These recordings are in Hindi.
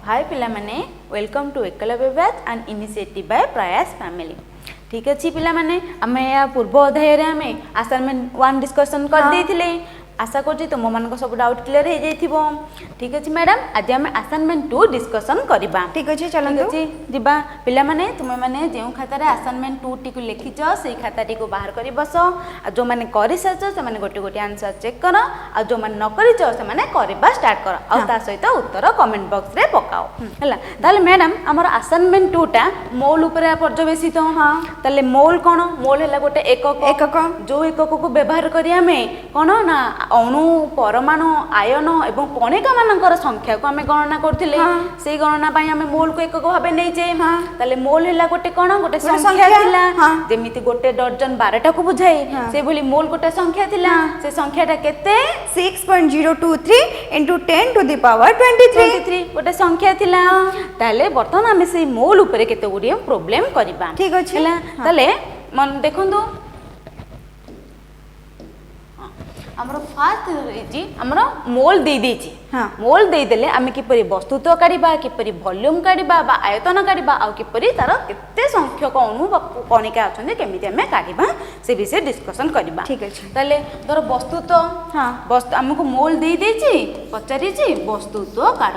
हाय पिला माने welcome to Eklavya batch and initiative by Prayas family. ठीक अच्छे पिला माने आमे या पूर्व अध्याय रे आमे असाइनमेंट 1 डिस्कशन कर देथिले। आशा करछि तुम मानको सब डाउट क्लियर हो जाइथिबो। ठीक अछि मैडम, आज हम असाइनमेंट 2 डिस्कशन करबा। ठीक अछि, चलंतु दिबा पिला माने तुमे माने जेउ खाता रे असाइनमेंट 2 टी को लिखिचो सेई खाता टी को बाहर करी बसो। आ जो माने करि सचो से माने गोटे गोटे आंसर चेक करो, आ जो माने न करिचो से माने करबा स्टार्ट करो, आ ता सहित उत्तर कमेंट बॉक्स रे पकाओ। हला ताले मैडम हमर असाइनमेंट 2 टा मोल ऊपर पर्यवेसित। हां ताले मोल कोन? मोल हैला गोटे एकक जो एकक को व्यवहार करी हमें कोन ना अणु परमाणु आयन एवं कणिका मानकर संख्या को हमें गणना करथिले। सेई गणना पई हमें मोल को एकक भाबे नै जे। ताले मोल हैला गोटे कोन? गोटे संख्या थिला। जेमिति गोटे दर्जन 12 टा को बुझाई से बोली मोल गोटे संख्या थिला। से संख्याटा केते? 6.023 into 10 to the power 23 गोटे संख्या थिला। ताले वर्तमान हमें सेई मोल ऊपर केते गुडी प्रॉब्लम करबा। ठीक अछि हैला ताले मन देखंदो हमरो फास्ट जी हमरो मोल दे देची। मोल दे देले आमे किपरि वस्तुत्व काढिबा, किपरि वॉल्यूम काढिबा बा आयतन काढिबा, आ किपरि तार केते संख्यक अणु बा कणिका अछन केमिति हमें काढिबा से विषय डिस्कशन करबा। ठीक अछि ताले तोर वस्तुत्व वस्तु हमको मोल दे देची, पचारिची वस्तुत्व काढ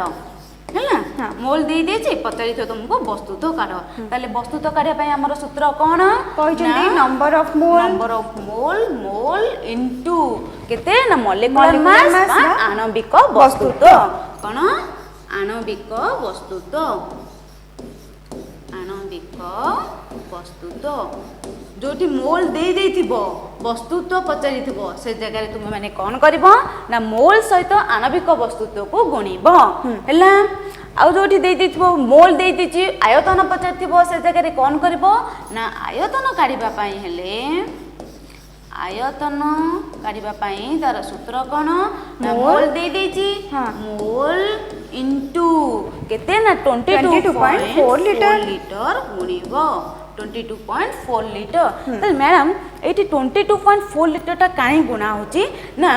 हैला। मोल दे देची पचारिथो तुमको वस्तुत्व काढ। ताले वस्तुत्व काढिया पई हमर सूत्र कोन कहजंती? Number of mole mole into केते ना मॉलिक्यूलर मास बा आणविक वस्तुत्व। कोन? आणविक वस्तुत्व। आणविक वस्तुत्व जोटी मोल दे देथिबो वस्तुत्व पचारिथिबो से जगह रे तुम माने कोन करबो ना मोल सहित आणविक वस्तुत्व को गुणिबो हैला। आ जोटी दे देथिबो मोल दे दिछि आयतन पचारिथिबो से जगह रे कोन करबो ना आयतन काढिबा पई हेले आयतन काढिबा पई तार सूत्र कोन ना मोल दे देछि मोल इनटू केते ना 22.4 लीटर गुणिबो 22.4 लीटर। तो मैडम एटी 22.4 लीटर टा काई गुणा होची ना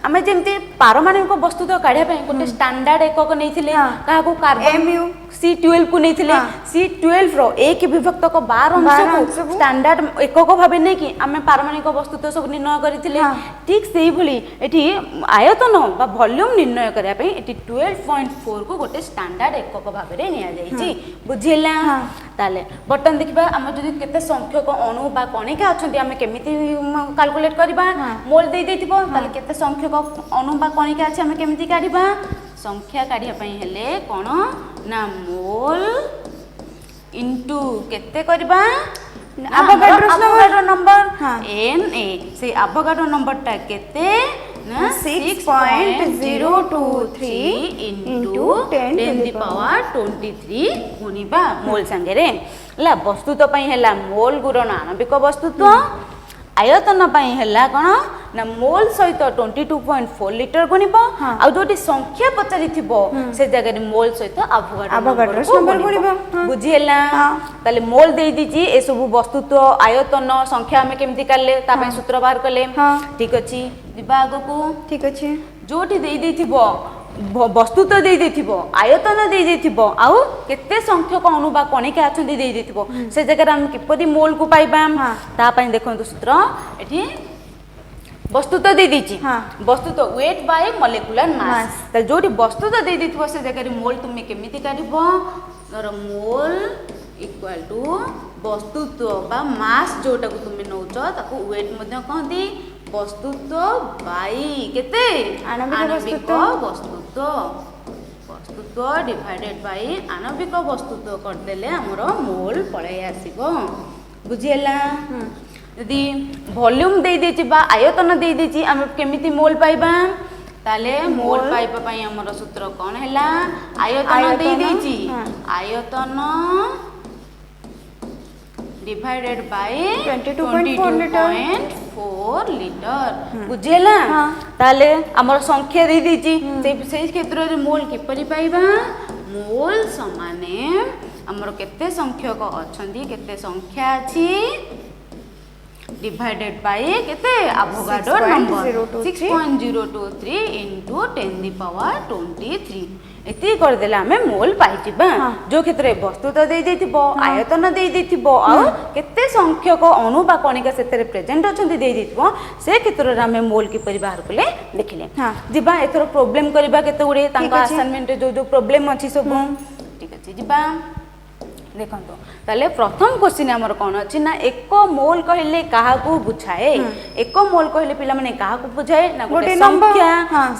आमे जेमती पारमाणविक वस्तुत्व काढिया पई गोटे स्टैंडर्ड एकक नैथिले काहा को कार्बन mu C12 को नैथिले। C12 रो 1 विभक्त को 12 अंश को स्टैंडर्ड एकक भाबे नै कि आमे पारमाणविक वस्तुत्व सब निर्णय करिथिले। ठीक सेही भली एठी आयतन बा वॉल्यूम निर्णय करिया पई एठी 12.4 को गोटे स्टैंडर्ड एकक भाबे रे निया जाईची। बुझिला? ताले बटन देखिबा हम जदि केते संख्यक अणु बा कणिका अछंती आमे केमिति कैलकुलेट करबा? मोल दे देथिबो ताले केते संख्यक अणु बा कणिका अछि आमे केमिति काढिबा? संख्या काढिया पई हेले कोन ना मोल इनटू केते करबा एवोगाड्रो नंबर n a से एवोगाड्रो नंबर टा केते ना 6.023 into 10 to the power 23 गुणिबा मोल संगे रे ला। वस्तुत्व पई हैला मोल गुणन आणविक वस्तुत्व। आयतन पई हैला कोन ना मोल सहित 22.4 लीटर गुणिबो। आ जोटी संख्या पचारिथिबो से जगह रे मोल सहित एवोगाड्रो नंबर गुणिबो। बुझिएला? ताले मोल दे दिछि ए सब वस्तुत्व आयतन संख्या हमें केमिति काले ता पई सूत्र बाहर कले। ठीक अछि दिबा आगो को। ठीक अछि जोटी दे दिथिबो वस्तुत्व दे देथिबो आयतन दे देथिबो आउ केते संख्यक अणु बा कणिका अछंती दे देथिबो से जगह हम किपरि मोल को पाइबा ता पई देखंतु सूत्र एठी वस्तुत्व दे दिछि वस्तुत्व वेट बाय मॉलिक्यूलर मास। त जोटी वस्तुत्व दे देथिबो से जगह रे मोल तुमे केमिति काढिबो तर मोल इक्वल टू वस्तुत्व बा मास जोटा को तुमे नउचो ताको वेट मध्ये कहंती वस्तुत्व बाई केते आणविक वस्तुत्व। वस्तुत्व डिवाइडेड बाई आणविक वस्तुत्व कर देले हमरो मोल पळे आसीबो। बुझिएला? यदि वॉल्यूम दे देछि बा आयतन दे देछि हम केमिति मोल पाइबा? ताले मोल पाइबा पई हमरो सूत्र कोन हैला आयतन दे देछि आयतन डिवाइडेड बाय 22.4 लीटर। बुझेला? ताले हमर संख्या दे दीची से क्षेत्र रे मोल किपरि पाइबा? मोल समाने हमर केते संख्यक अछंती केते संख्या अछि divided by केते Avogadro number 6.023 into 10 the power 23 ଏତିକି କରିଦେଲେ ଆମେ ମୋଲ ପାଇଯିବା। ଯୋଉ କ୍ଷେତ୍ରରେ ବସ୍ତୁ ତ ଦେଇ ଦେଇଥିବ, ଆୟତନ ଦେଇ ଦେଇଥିବ, ଆଉ କେତେ ସଂଖ୍ୟକ ଅଣୁ ବା କଣିକା ସେଥିରେ ପ୍ରେଜେଣ୍ଟ ଅଛନ୍ତି ଦେଇ ଦେଇଥିବ, ସେ କ୍ଷେତ୍ରରେ ଆମେ ମୋଲ କିପରି ବାହାର କଲେ ଦେଖିଲେ। ଯିବା ଏଥର ପ୍ରୋବ୍ଲେମ କରିବା କେତେ ଗୁଡ଼ିଏ ତାଙ୍କ ଆସାଇନମେଣ୍ଟରେ ଯୋଉ ଯୋଉ ପ୍ରୋବ୍ଲେମ ଅଛି ସବୁ। ଠିକ ଅଛି ଯିବା ଦେଖନ୍ତୁ। ତାହେଲେ ପ୍ରଥମ କ୍ୱେଶ୍ଚିନ୍ ଆମର କ'ଣ ଅଛି ନା ଏକ ମୋଲ କହିଲେ କାହାକୁ ବୁଝାଏ? ଏକ ମୋଲ କହିଲେ ପିଲାମାନେ କାହାକୁ ବୁଝାଏ ନା ଗୋଟେ ସଂଖ୍ୟା।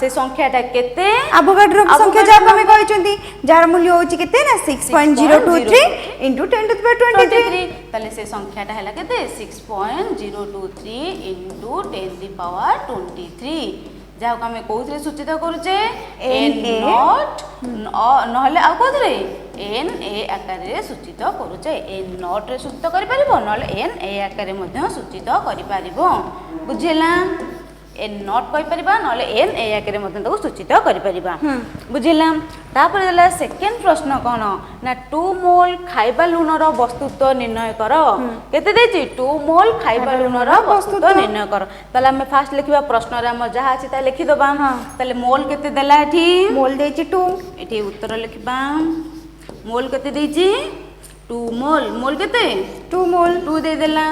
ସେ ସଂଖ୍ୟାଟା କେତେ? ଆଭୋଗାଡ୍ରୋ ସଂଖ୍ୟା ଯାହାକୁ ଆମେ କହିଛନ୍ତି, ଯାହାର ମୂଲ୍ୟ ହେଉଛି କେତେ ନା 6.023 into 10 to the power 23। ତାହେଲେ ସେ ସଂଖ୍ୟାଟା ହେଲା କେତେ? 6.023 into 10 to the power 23, ଯାହାକୁ ଆମେ କୋଉଥିରେ ସୂଚିତ କରୁଛେ? n ନଟ୍ ନହେଲେ ଆଉ କୋଉଥିରେ? n a ଆକାରରେ ସୂଚିତ କରୁଛେ। n ନଟ୍ ରେ ସୂଚିତ କରିପାରିବ, ନହେଲେ n a ଆକାରରେ ମଧ୍ୟ ସୂଚିତ କରିପାରିବ। ବୁଝିଲା? n ନଟ୍ କହିପାରିବା, ନହେଲେ n a ଆକାରରେ ମଧ୍ୟ ତାକୁ ସୂଚିତ କରିପାରିବା। ବୁଝିଲା? ତାପରେ ଦେଲା ସେକେଣ୍ଡ ପ୍ରଶ୍ନ କ'ଣ ନା 2 ମୋଲ ଖାଇବା ଲୁଣର ବସ୍ତୁତ୍ୱ ନିର୍ଣ୍ଣୟ କର। କେତେ ଦେଇଛି? 2 ମୋଲ ଖାଇବା ଲୁଣର ବସ୍ତୁତ୍ୱ ନିର୍ଣ୍ଣୟ କର। ତାହେଲେ ଆମେ ଫାଷ୍ଟ ଲେଖିବା, ପ୍ରଶ୍ନରେ ଆମର ଯାହା ଅଛି ତାହା ଲେଖିଦେବା। ତାହେଲେ ମୋଲ କେତେ ଦେଲା? ଏଠି ମୋଲ ଦେଇଛି 2। ଏଠି ଉତ୍ତର ଲେଖିବା। ମୋଲ କେତେ ଦେଇଛି? 2 ମୋଲ। ମୋଲ କେତେ? 2 ମୋଲ। 2 ଦେଇଦେଲା।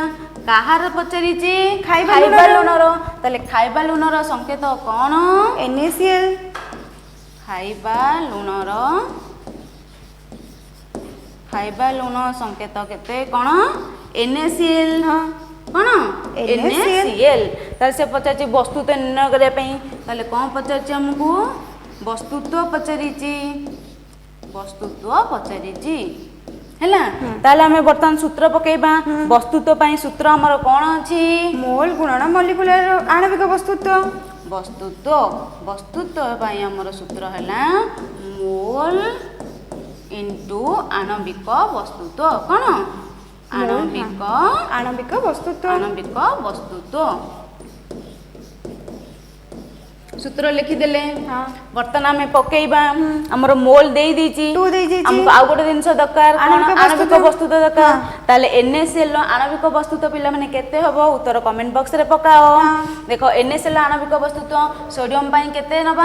କାହାର ପଚାରିଛି? ଖାଇବା ଲୁଣର। ତାହେଲେ ଖାଇବା ଲୁଣର ସଂକେତ କ'ଣ? NaCl। ଖାଇବା ଲୁଣ ସଂକେତ କେତେ କ'ଣ? NaCl। କ'ଣ? NaCl। ତାହେଲେ ସେ ପଚାରିଛି ବସ୍ତୁତ୍ୱ ନିର୍ଣ୍ଣୟ କରିବା ପାଇଁ। ତାହେଲେ କ'ଣ ପଚାରିଛି ଆମକୁ? ବସ୍ତୁତ୍ୱ ପଚାରିଛି ହେଲା। ତାହେଲେ ଆମେ ବର୍ତ୍ତମାନ ସୂତ୍ର ପକେଇବା। ବସ୍ତୁତ୍ୱ ପାଇଁ ସୂତ୍ର ଆମର କ'ଣ ଅଛି? ମୋଲ ଗୁଣନ ମଲିକୁଲାର ଆଣବିକ ବସ୍ତୁତ୍ୱ। ବସ୍ତୁତ୍ୱ ପାଇଁ ଆମର ସୂତ୍ର ହେଲା ମୋଲ ଇଣ୍ଟୁ ଆଣବିକ ବସ୍ତୁତ୍ୱ। କ'ଣ? ଆଣବିକ ବସ୍ତୁତ୍ୱ। ସୂତ୍ର ଲେଖିଦେଲେ। ବର୍ତ୍ତମାନ ଆମେ ପକେଇବା। ଆମର ମୋଲ ଦେଇ ଦେଇଛି, ଆମକୁ ଆଉ ଗୋଟେ ଜିନିଷ ଦରକାର, ଆଣବିକ ବସ୍ତୁତ୍ୱ ଦରକାର। ତାହେଲେ NaCl ର ଆଣବିକ ବସ୍ତୁତ୍ୱ ପିଲାମାନେ କେତେ ହବ? ଉତ୍ତର କମେଣ୍ଟ ବକ୍ସରେ ପକାଅ। ଦେଖ NaCl ର ଆଣବିକ ବସ୍ତୁତ୍ୱ ସୋଡ଼ିୟମ ପାଇଁ କେତେ ନବା?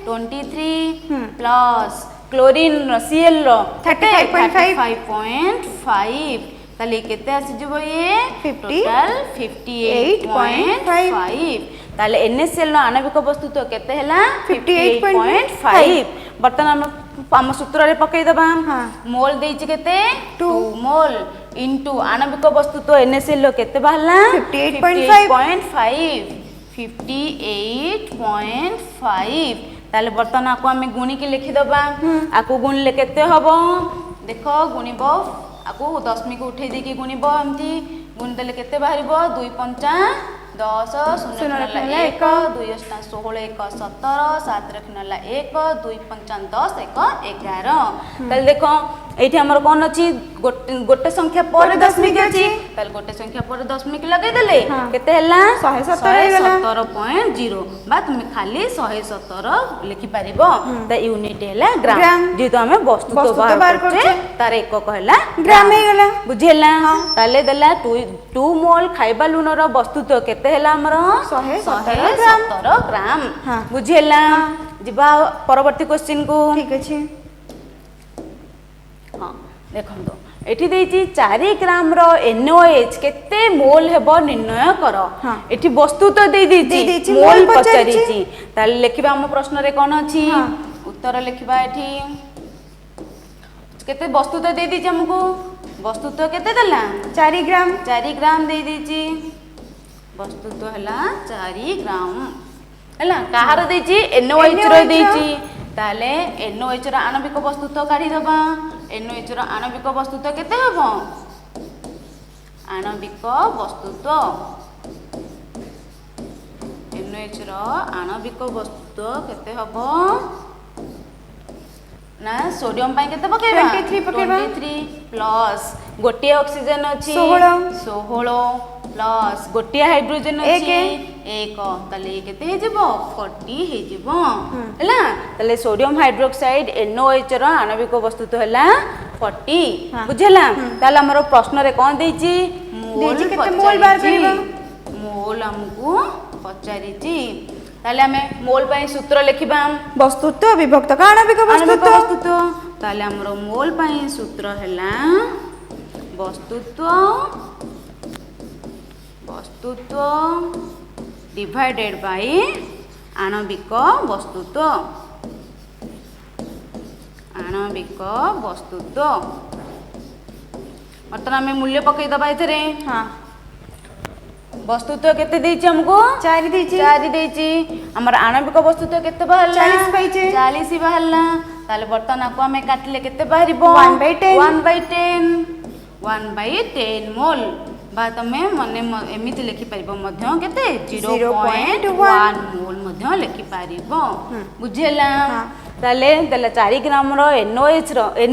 23 ପ୍ଲସ୍ କ୍ଲୋରିନ ର Cl ର 35.5। ତାହେଲେ କେତେ ଆସିଯିବ? ଇଏ ଟୋଟାଲ 58.5। ତାହେଲେ NaCl ର ଆଣବିକ ବସ୍ତୁତ୍ୱ କେତେ ହେଲା? 58.5। ବର୍ତ୍ତମାନ ଆମ ସୂତ୍ରରେ ପକେଇଦବା। ମୋଲ ଦେଇଛି କେତେ? 2 ମୋଲ ଇଣ୍ଟୁ ଆଣବିକ ବସ୍ତୁତ୍ୱ NaCl ର କେତେ ବାହାରିଲା? 58.5। ତାହେଲେ ବର୍ତ୍ତମାନ ଆକୁ ଆମେ ଗୁଣିକି ଲେଖିଦବା। ଆକୁ ଗୁଣିଲେ କେତେ ହବ? ଦେଖ ଗୁଣିବ, ଆକୁ ଦଶମିକ ଉଠେଇ ଦେଇକି ଗୁଣିବ। ଏମିତି ଗୁଣିଦେଲେ କେତେ ବାହାରିବ? 2 ପଞ୍ଚା 10, 0 ହେଲା 1, 2 ଅଷ୍ଟା 16, 1 17, 7 ହେଲା 1, 2 ପଞ୍ଚା 10, 1 11। ତାହେଲେ ଦେଖ ଏଇଠି ଆମର କ'ଣ ଅଛି? ଗୋଟେ ସଂଖ୍ୟା ପରେ ଦଶମିକ ଅଛି। ତାହେଲେ ଗୋଟେ ସଂଖ୍ୟା ପରେ ଦଶମିକ ଲଗେଇଦେଲେ କେତେ ହେଲା? 117.0 ବା ତୁମେ ଖାଲି 117 ଲେଖିପାରିବ। ତା ୟୁନିଟ୍ ହେଲା ଗ୍ରାମ। ଯେହେତୁ ଆମେ ବସ୍ତୁତ୍ୱ ବାହାର କରୁଛେ ତାର ଏକକ ହେଲା ଗ୍ରାମ ହେଇଗଲା। ବୁଝିହେଲା? ତାହେଲେ ଦେଲା 2 ମୋଲ ଖାଇବା ଲୁଣର ବସ୍ତୁତ୍ୱ କେତେ ହେଲା ଆମର? 117 ଗ୍ରାମ। ବୁଝିହେଲା? ଯିବା ପରବର୍ତ୍ତୀ କ୍ୱେଶ୍ଚିନ୍ କୁ। ଠିକ ଅଛି। ଦେଖନ୍ତୁ ଏଠି ଦେଇଛି 4 ଗ୍ରାମର NaOH କେତେ ମୋଲ ହେବ ନିର୍ଣ୍ଣୟ କର। ଏଠି ବସ୍ତୁତ୍ୱ ଦେଇ ଦେଇଛି, ମୋଲ ପଚାରିଛି। ତାହେଲେ ଲେଖିବା ଆମ ପ୍ରଶ୍ନରେ କ'ଣ ଅଛି? ଉତ୍ତର ଲେଖିବା। ଏଠି କେତେ ବସ୍ତୁତ୍ୱ ଦେଇ ଦେଇଛି ଆମକୁ? ବସ୍ତୁତ୍ୱ କେତେ ଦେଲା? 4 ଗ୍ରାମ। 4 ଗ୍ରାମ ଦେଇ ଦେଇଛି। ବସ୍ତୁତ୍ୱ ହେଲା 4 ଗ୍ରାମ ହେଲା। କାହାର ଦେଇଛି? NaOH ର ଦେଇଛି। ତାହେଲେ NaOH ର ଆଣବିକ ବସ୍ତୁତ୍ୱ କାଢିଦବା। NaOH ର ଆଣବିକ ବସ୍ତୁତ୍ୱ କେତେ ହେବ? ଆଣବିକ ବସ୍ତୁତ୍ୱ NaOH ର ଆଣବିକ ବସ୍ତୁତ୍ୱ କେତେ ହେବ ନା? ସୋଡ଼ିୟମ ପାଇଁ କେତେ ପକେଇବା? 23 ପ୍ଲସ୍ ଗୋଟିଏ ଅକ୍ସିଜେନ ଅଛି 16 ପ୍ଲସ୍ ଗୋଟିଏ ହାଇଡ୍ରୋଜେନ ଅଛି 1। ତାହେଲେ କେତେ ହେଇଯିବ? 40 ହେଇଯିବ ହେଲା। ତାହେଲେ ସୋଡ଼ିୟମ ହାଇଡ୍ରୋକ୍ସାଇଡ୍ NaOH ର ଆଣବିକ ବସ୍ତୁତ୍ୱ ହେଲା 40। ବୁଝିଲା? ତାହେଲେ ଆମର ପ୍ରଶ୍ନରେ କ'ଣ ଦେଇଛି? ମୋଲ ଆମକୁ ପଚାରିଛି। ताले आमे मोल पई सूत्र लिखिबा बस्तुत्व विभक्तक आणविक आणविक बस्तुत्व वस्तुत्व ताले हमरो मोल पई सूत्र हैला वस्तुत्व वस्तुत्व डिवाइडेड बाय आणविक वस्तुत्व आणविक वस्तुत्व बर्तमान आमे मूल्य पकई दबा इथरे हां वस्तुत्व केते देछि हमको 4 देछि 4 देछि हमर आणविक वस्तुत्व केते बाहरला 40 पाइछे 40 बाहरला ताले बर्तमान आपको हमें काटले केते बाहरिबो 1/10 1/10 1/10 मोल बा तमे मने एमिति लिखि परिबो मध्य केते 0.1 मोल मध्य लिखि परिबो बुझेला ताले देला 4 ग्राम रो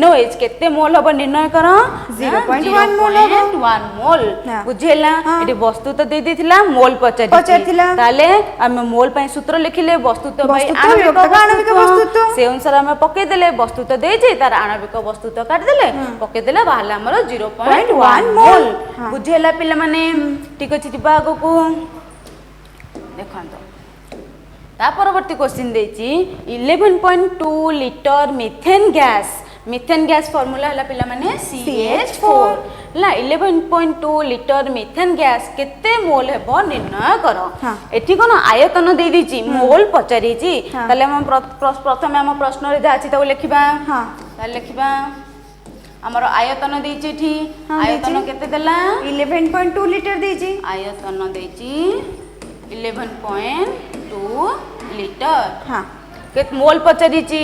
NOH केते मोल हबो निर्णय करो 0.1 मोल हबो 1 मोल बुझेला एटी वस्तु तो दे दिथिला मोल पचारिथिला ताले हम मोल पई सूत्र लिखिले वस्तु तो भाई आणविक वस्तुत्व से अनुसार हम पके देले वस्तु तो देछि तार आणविक वस्तुत्व काट देले पके देले बाहला हमर 0.1 मोल बुझेला पिला माने ठीक अछि दिबा आगो को देखंतो ता परवर्ती क्वेश्चन देछि 11.2 लिटर मीथेन गैस फार्मूला हला पिला माने CH4 ला 11.2 लिटर मीथेन गैस केते मोल हेबो निर्णय करो एठी कोन आयतन दे दिछि मोल पचारि छि तले हम प्रथमे हम प्रश्न रे जा छि त लिखिबा त लिखिबा हमर आयतन देछि एठी आयतन केते देला 11.2 लिटर देछि आयतन देछि 11.2 लिटर केत मोल पचारि छि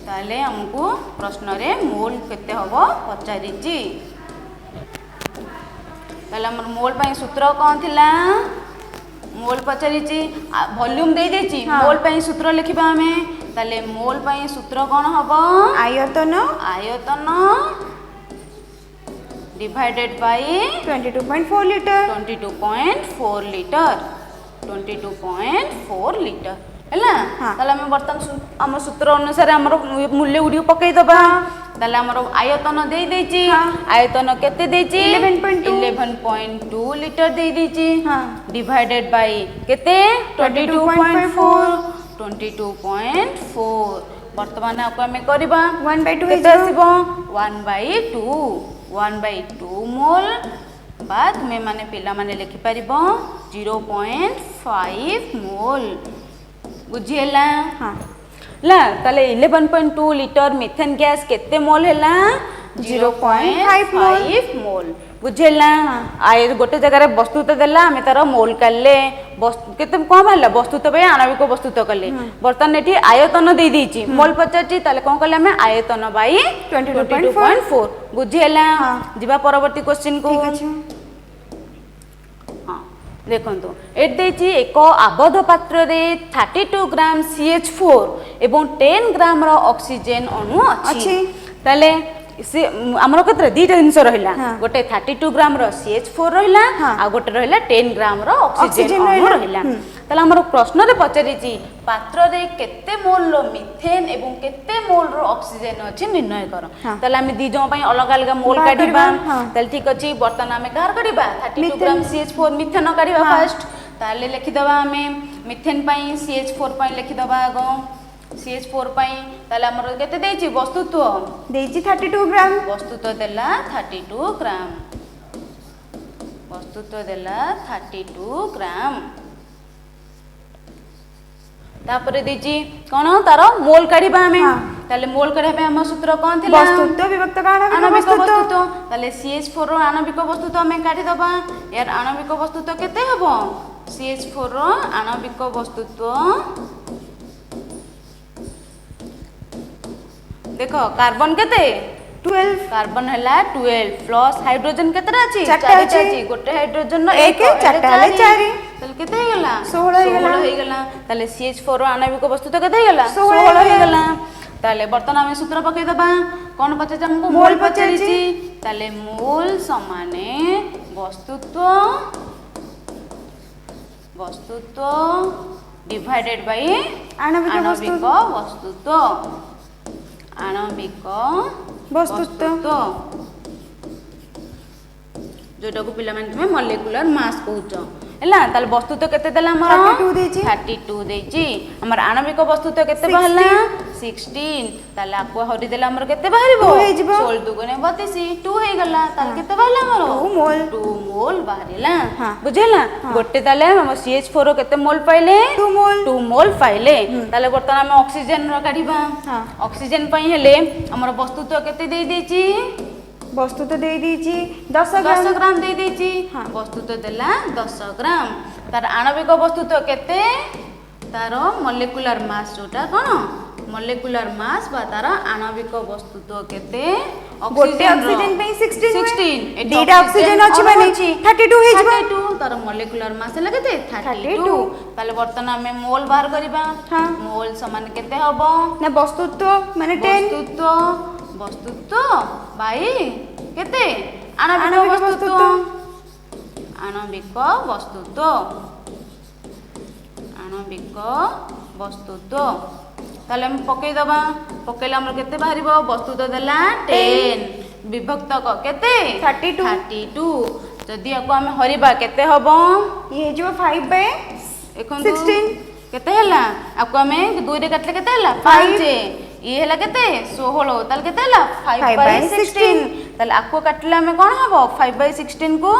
ताले हमको प्रश्न रे मोल केते हबो पचारि छि ताले हमर मोल पई सूत्र कोन थिला मोल पचारि छि वॉल्यूम दे देछि मोल पई सूत्र लिखिबा हमें ताले मोल पई सूत्र कोन हबो आयतन divided by 22.4 litre 22.4 litre 22.4 litre हैला ताले हम बर्तन हमर सूत्र अनुसार हमर मूल्य गुडी पकई दबा ताले हमर आयतन दे देछि आयतन केते देछि 11.2 लिटर दे देछि डिवाइडेड बाय केते 22.4 वर्तमान आपको हमें करबा 1/2 केते आसीबो 1/2 मोल बाद में माने पिला माने लिखि परिबो 0.5 मोल बुझिएला ला ताले 11.2 लिटर मीथेन गैस केते मोल हैला 0.5 मोल बुझेला आय गोटे जगह रे वस्तु तो देला हमें तार मोल काले केते कोन भाला वस्तु तो बे आणविक वस्तु तो कले बर्तन एठी आयतन दे दीची मोल 50 ताले कोन कले हमें आयतन बाई 22.4 बुझेला जिबा परवर्ती क्वेश्चन को ठीक अछि देखंतु एट देछि एक आबद्ध पात्र रे 32 ग्राम CH4 एवं 10 ग्राम रो ऑक्सीजन अणु अछि ताले से हमर कतरे दीटा जिंस रहिला गोटे 32 ग्राम रो CH4 रहिला आ गोटे रहिला 10 ग्राम रो ऑक्सीजन अणु रहिला ताले हमर प्रश्न रे पचारि छि पात्र रे केते मोल रो मीथेन एवं केते मोल रो ऑक्सीजन अछि निर्णय करो ताले हम दी जण पई अलग अलग मोल काढिबा ताले ठीक अछि बर्तन हम कार काढिबा 32 ग्राम CH4 मीथेन काढिबा फर्स्ट ताले लिखि दबा हमें मीथेन पई CH4 पई लिखि दबा आगो CH4 पई ताले हमर केते देछि वस्तुत्व देछि 32 ग्राम वस्तुत्व देला 32 ग्राम वस्तुत्व देला 32 ग्राम तापर देछि कोन तार मोल काढिबा हमें ताले मोल काढिबा पे हमर सूत्र कोन थिला वस्तुत्व विभक्त आणविक वस्तुत्व ताले CH4 रो आणविक वस्तुत्व हमें काढि दबा यार आणविक वस्तुत्व केते हबो CH4 रो आणविक वस्तुत्व देखो कार्बन केते 12 कार्बन हला 12 प्लस हाइड्रोजन केतरा अछि 4 अछि गोटे हाइड्रोजन नो 1 4 हले 4 तले केते हे गेला 16 हे गेला तले CH4 रो आणविक वस्तुत्व केते हे गेला 16 हे गेला तले बर्तन हम सूत्र पके दबा कोन पचे हमको मोल पचारि छि तले मोल समाने वस्तुत्व डिवाइडेड बाय आणविक वस्तुत्व आणविक वस्तुत्व जोटा को पिला माने तुमे मॉलिक्यूलर मास कहउछ ହେଲା ତାହେଲେ ବସ୍ତୁତ୍ୱ କେତେ ଦେଲା ଆମର 32 ଦେଇଛି 32 ଦେଇଛି ଆମର ଆଣବିକ ବସ୍ତୁତ୍ୱ କେତେ ବାହାରିଲା 16 ତାହେଲେ ଆକୁ ହରି ଦେଲେ ଆମର କେତେ ବାହାରିବ 2 ହେଇଯିବ 16 ଦୁଗୁଣେ 32 2 ହେଇଗଲା ତାହେଲେ କେତେ ବାହାରିଲା ଆମର 2 ମୋଲ 2 ମୋଲ ବାହାରିଲା ହଁ। ବୁଝିଲା ଗୋଟେ ତାହେଲେ ଆମ CH4 ର କେତେ ମୋଲ ପାଇଲେ 2 ମୋଲ 2 ମୋଲ ପାଇଲେ ତାହେଲେ ବର୍ତ୍ତମାନ ଆମେ ଅକ୍ସିଜେନ ର କାଢିବା ହଁ। ଅକ୍ସିଜେନ ପାଇଁ ହେଲେ ଆମର ବସ୍ତୁତ୍ୱ କେତେ ଦେଇ ଦେଇଛି ବସ୍ତୁତ୍ୱ ଦେଇ ଦେଇଛି 10 ଗ୍ରାମ 10 ଗ୍ରାମ ଦେଇ ଦେଇଛି ହଁ। ବସ୍ତୁତ୍ୱ ଦେଲା 10 ଗ୍ରାମ ତାର ଆଣବିକ ବସ୍ତୁତ୍ୱ କେତେ ତାର ମଲିକ୍ୟୁଲାର ମାସ୍ ଯୋଉଟା କଣ ମଲିକ୍ୟୁଲାର ମାସ୍ ବା ତାର ଆଣବିକ ବସ୍ତୁତ୍ୱ କେତେ ଗୋଟେ ଅକ୍ସିଜେନ ପାଇଁ 16 16 ଦିଟା ଅକ୍ସିଜେନ ଅଛି ମାନେ 32 ହେଇଯିବ 32 ତାର ମଲିକ୍ୟୁଲାର ମାସ୍ ହେଲା କେତେ 32 ତାହେଲେ ବର୍ତ୍ତମାନ ଆମେ ମୋଲ ବାହାର କରିବା ହଁ। ମୋଲ ସମାନ କେତେ ହବ ନା ବସ୍ତୁତ୍ୱ ମାନେ 10 ବସ୍ତୁତ୍ୱ ବାଇ କେତେ ଆଣବିକ ବସ୍ତୁତ୍ୱ ଆଣବିକ ବସ୍ତୁତ୍ୱ ଆଣବିକ ବସ୍ତୁତ୍ୱ ତାହେଲେ ଆମେ ପକେଇଦବା ପକେଇଲେ ଆମର କେତେ ବାହାରିବ ବସ୍ତୁତ୍ୱ ଦେଲା 10 ବିଭକ୍ତକ କେତେ 32 ଯଦି ଆକୁ ଆମେ ହରିବା କେତେ ହବ ଇଏ ହେଇଯିବ 5 ବାଇ ଦେଖନ୍ତୁ 16 କେତେ ହେଲା ଆକୁ ଆମେ 2 ରେ କାଟିଲେ କେତେ ହେଲା 5 ଇଏ ହେଲା କେତେ 16 ତାହେଲେ କେତେ ହେଲା 5 by 16 ତାହେଲେ ଆକୁ କାଟିଲେ ଆମେ କଣ ହବ 5 by 16 କୁ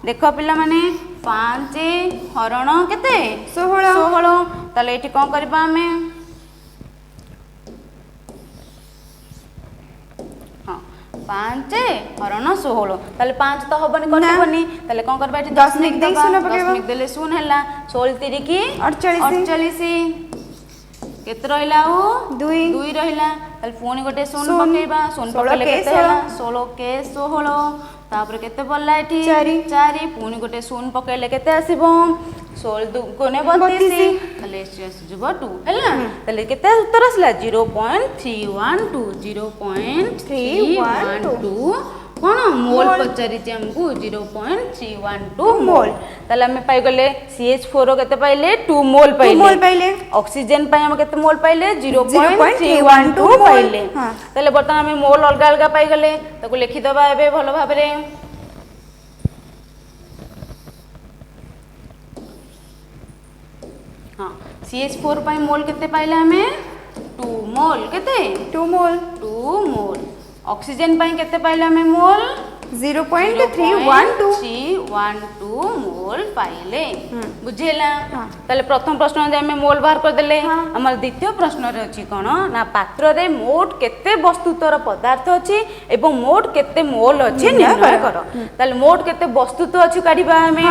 ଦେଖ ପିଲାମାନେ 5 ହରଣ କେତେ 16 ତାହେଲେ ଏଠି କଣ କରିବା ଆମେ ହଁ 5 ହରଣ 16 ତାହେଲେ 5 ତ ହବନି କରିବନି ତାହେଲେ କଣ କରିବା ଏଠି ଦଶମିକ ଦେବା ଦଶମିକ ଦେଲେ ଶୂନ ହେଲା 16 ତିରିକି 48 କେତେ ରହିଲା ଆଉ 2 ରହିଲା ତାହେଲେ ପୁଣି ଗୋଟେ ଶୂନ ପକେଇବା ଶୂନ ପକେଇଲେ କେତେ ହେଲା 16 के 16 ତାପରେ କେତେ ପଡିଲା ଏଠି 4 ପୁଣି ଗୋଟେ ଶୂନ ପକେଇଲେ କେତେ ଆସିବ 16 ଦୁଗୁଣେ 32 ତାହେଲେ ଏଠି ଆସିଯିବ 2 ହେଲା ତାହେଲେ କେତେ ଉତ୍ତର ଆସିଲା 0.312 कौन मोल पचारिचे हमको 0.312 मोल ताले हमें पाई गले CH4 केते पाइले 2 मोल पाइले ऑक्सीजन पाई हम केते मोल पाइले 0.312 पाइले ताले बर्तमान हमें मोल अलगा अलगा पाई गले ताको लिखि दबा एबे भलो भाबरे हां CH4 पाई मोल केते पाइले हमें 2 मोल केते 2 मोल ऑक्सीजन पाई केते पाइले हमें मोल 0.312 मोल पाइले बुझेला ताले प्रथम प्रश्न जे हमें मोल बाहर कर देले हमर द्वितीय प्रश्न रे अछि कोन ना पात्र रे मोट केते वस्तुत्वर पदार्थ अछि एवं मोट केते मोल अछि निर्णय करो ताले मोट केते वस्तुत्व अछि काढिबा हमें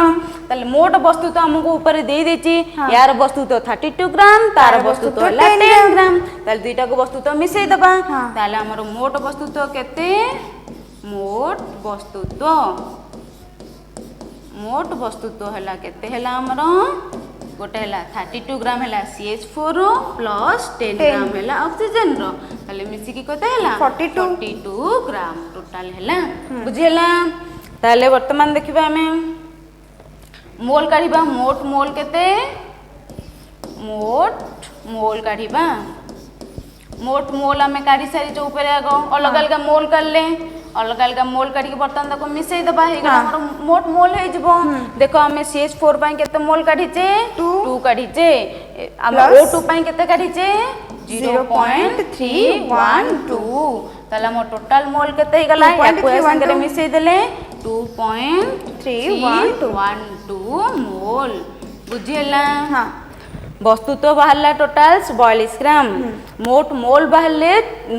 ताले मोट वस्तुत्व हमको ऊपर दे देछि यार वस्तुत्व 32 ग्राम तार वस्तुत्व 10 ग्राम ताले दुईटा को वस्तुत्व मिसै दबा ताले हमर मोट वस्तुत्व केते मोट वस्तुत्व हला केते हला हमर गोटे हला 32 ग्राम हला CH4 प्लस 10 ग्राम हला ऑक्सीजन रो ताले मिसी की कते हला 42 ग्राम टोटल हला बुझिला ताले वर्तमान देखिबा हमें मोल काढिबा मोट मोल केते मोट मोल काढिबा मोट मोल हमें काढी सारी जो ऊपर आगो अलग अलग मोल करले अलग अलग मोल काढी के बर्तन तक मिसै दबा हे हमर मोट मोल हे जबो देखो हमें CH4 पई केते मोल काढीचे 2 काढीचे हम O2 पई केते काढीचे 0.312 ताला मो टोटल मोल केते हे गला याको संगे मिसै देले 2.312 मोल बुझिला हां वस्तुत्व बाहरला टोटल 42 ग्राम मोट मोल बाहरले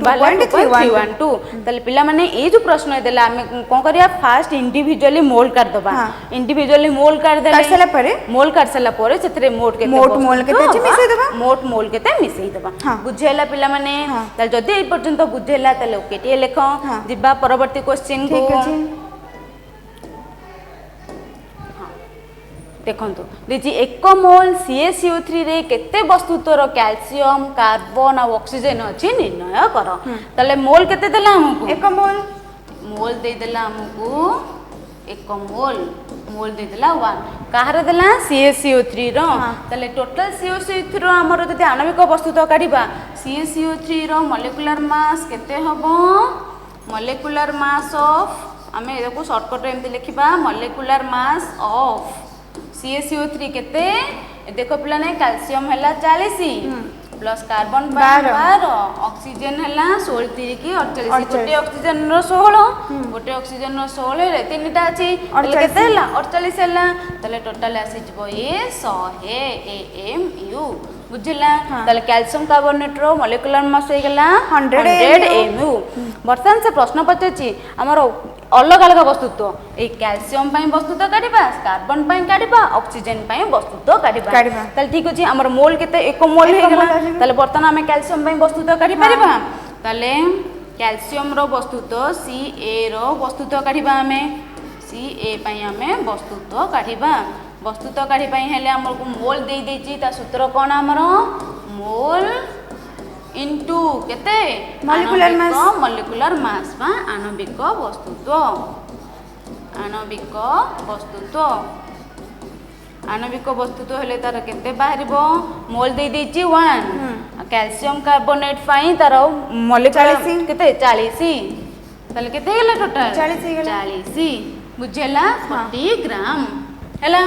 2.312 तले पिला माने ए जो प्रश्न देला हम कोन करिया फास्ट इंडिविजुअली मोल कर दबा इंडिविजुअली मोल कर देले मोल कर सला परे सेतरे मोट मोल केते मिसै दबा मोट मोल केते मिसै दबा बुझेला पिला माने तले जदी ए पर्यंत बुझेला तले ओके टी लेखो दिबा परवर्ती क्वेश्चन को देखंतु देखि 1 मोल CaCO3 रे केते वस्तुत्वर कैल्शियम कार्बन और ऑक्सीजन अछि निर्णय करो तले मोल केते देला हमकु 1 मोल दे देला हमकु 1 मोल दे देला 1 काहर देला CaCO3 रो तले टोटल CaCO3 रो हमर जति आणविक वस्तुत्व काढिबा CaCO3 रो मॉलिक्यूलर मास केते हबो मॉलिक्यूलर मास ऑफ हमें देखो शॉर्टकट रे एमति लिखिबा मॉलिक्यूलर मास ऑफ CaCO3 केते देखो पिला ने कैल्शियम हैला 40 प्लस कार्बन 12 ऑक्सीजन हैला 16 3 की 48 गोटे ऑक्सीजन रो 16 गोटे ऑक्सीजन रो 16 रे तीनटा अछि तले केते हैला 48 हैला तले टोटल आसी जबो ये 100 AMU बुझिला तले कैल्शियम कार्बोनेट रो मोलेकुलर मास हे गेला 100 AMU बर्तन से प्रश्न पछछि हमर अलग अलग वस्तुत्व ए कैल्शियम पई वस्तुत्व काढिबा कार्बन पई काढिबा ऑक्सीजन पई वस्तुत्व काढिबा तले ठीक अछि हमर मोल केते 1 मोल हे गेला तले बर्तन हमें कैल्शियम पई वस्तुत्व काढि परिबा तले कैल्शियम रो वस्तुत्व Ca रो वस्तुत्व काढिबा हमें Ca पई हमें वस्तुत्व काढिबा वस्तुत्व काढि पई हेले हमर को मोल दे देछि ता सूत्र कोन हमर मोल इनटू केते मॉलिक्यूलर मास बा आणविक वस्तुत्व आणविक वस्तुत्व हेले तार केते बाहरिबो मोल दे देछि 1 कैल्शियम कार्बोनेट पई तार मॉलिक्यूलर केते 40 तले केते गेला टोटल 40 बुझेला 40 ग्राम हैला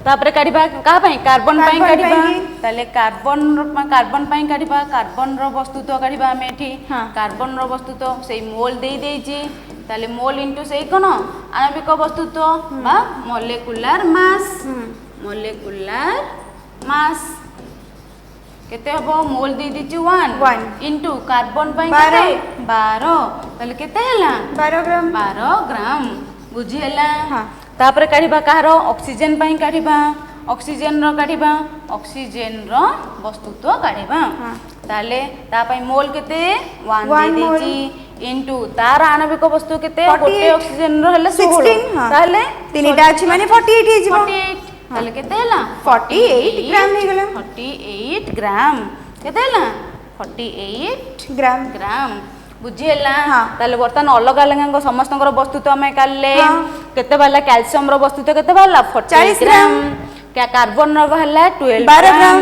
तापरे काढिबा का पई कार्बन पई काढिबा तले कार्बन पई काढिबा कार्बन रो वस्तुत्व काढिबा हमें एठी कार्बन रो वस्तुत्व सेई मोल दे देछि तले मोल इनटू सेई कोन आणविक वस्तुत्व बा मोलेकुलर मास केते हबो मोल दे देछि 1 इनटू कार्बन पई केते 12 तले केते हैला 12 ग्राम बुझिला तापरे काढिबा कहारो ऑक्सीजन पई काढिबा ऑक्सीजन रो वस्तुत्व काढिबा ताले ता पई मोल केते 1 दे देछि इनटू तार आणविक वस्तु केते गोटे ऑक्सीजन रो हले 16 ताले तीनटा अछि माने 48 हे जिवो 48 ताले केते हला 48 ग्राम हे गेला 48 ग्राम केते हला 48 ग्राम बुझिला ताले बर्तन अलग अलग समस्त वस्तुत्व हमें काले केते बाला कैल्शियम रो वस्तुत्व केते बाला 40 ग्राम क्या कार्बन रो हला 12 ग्राम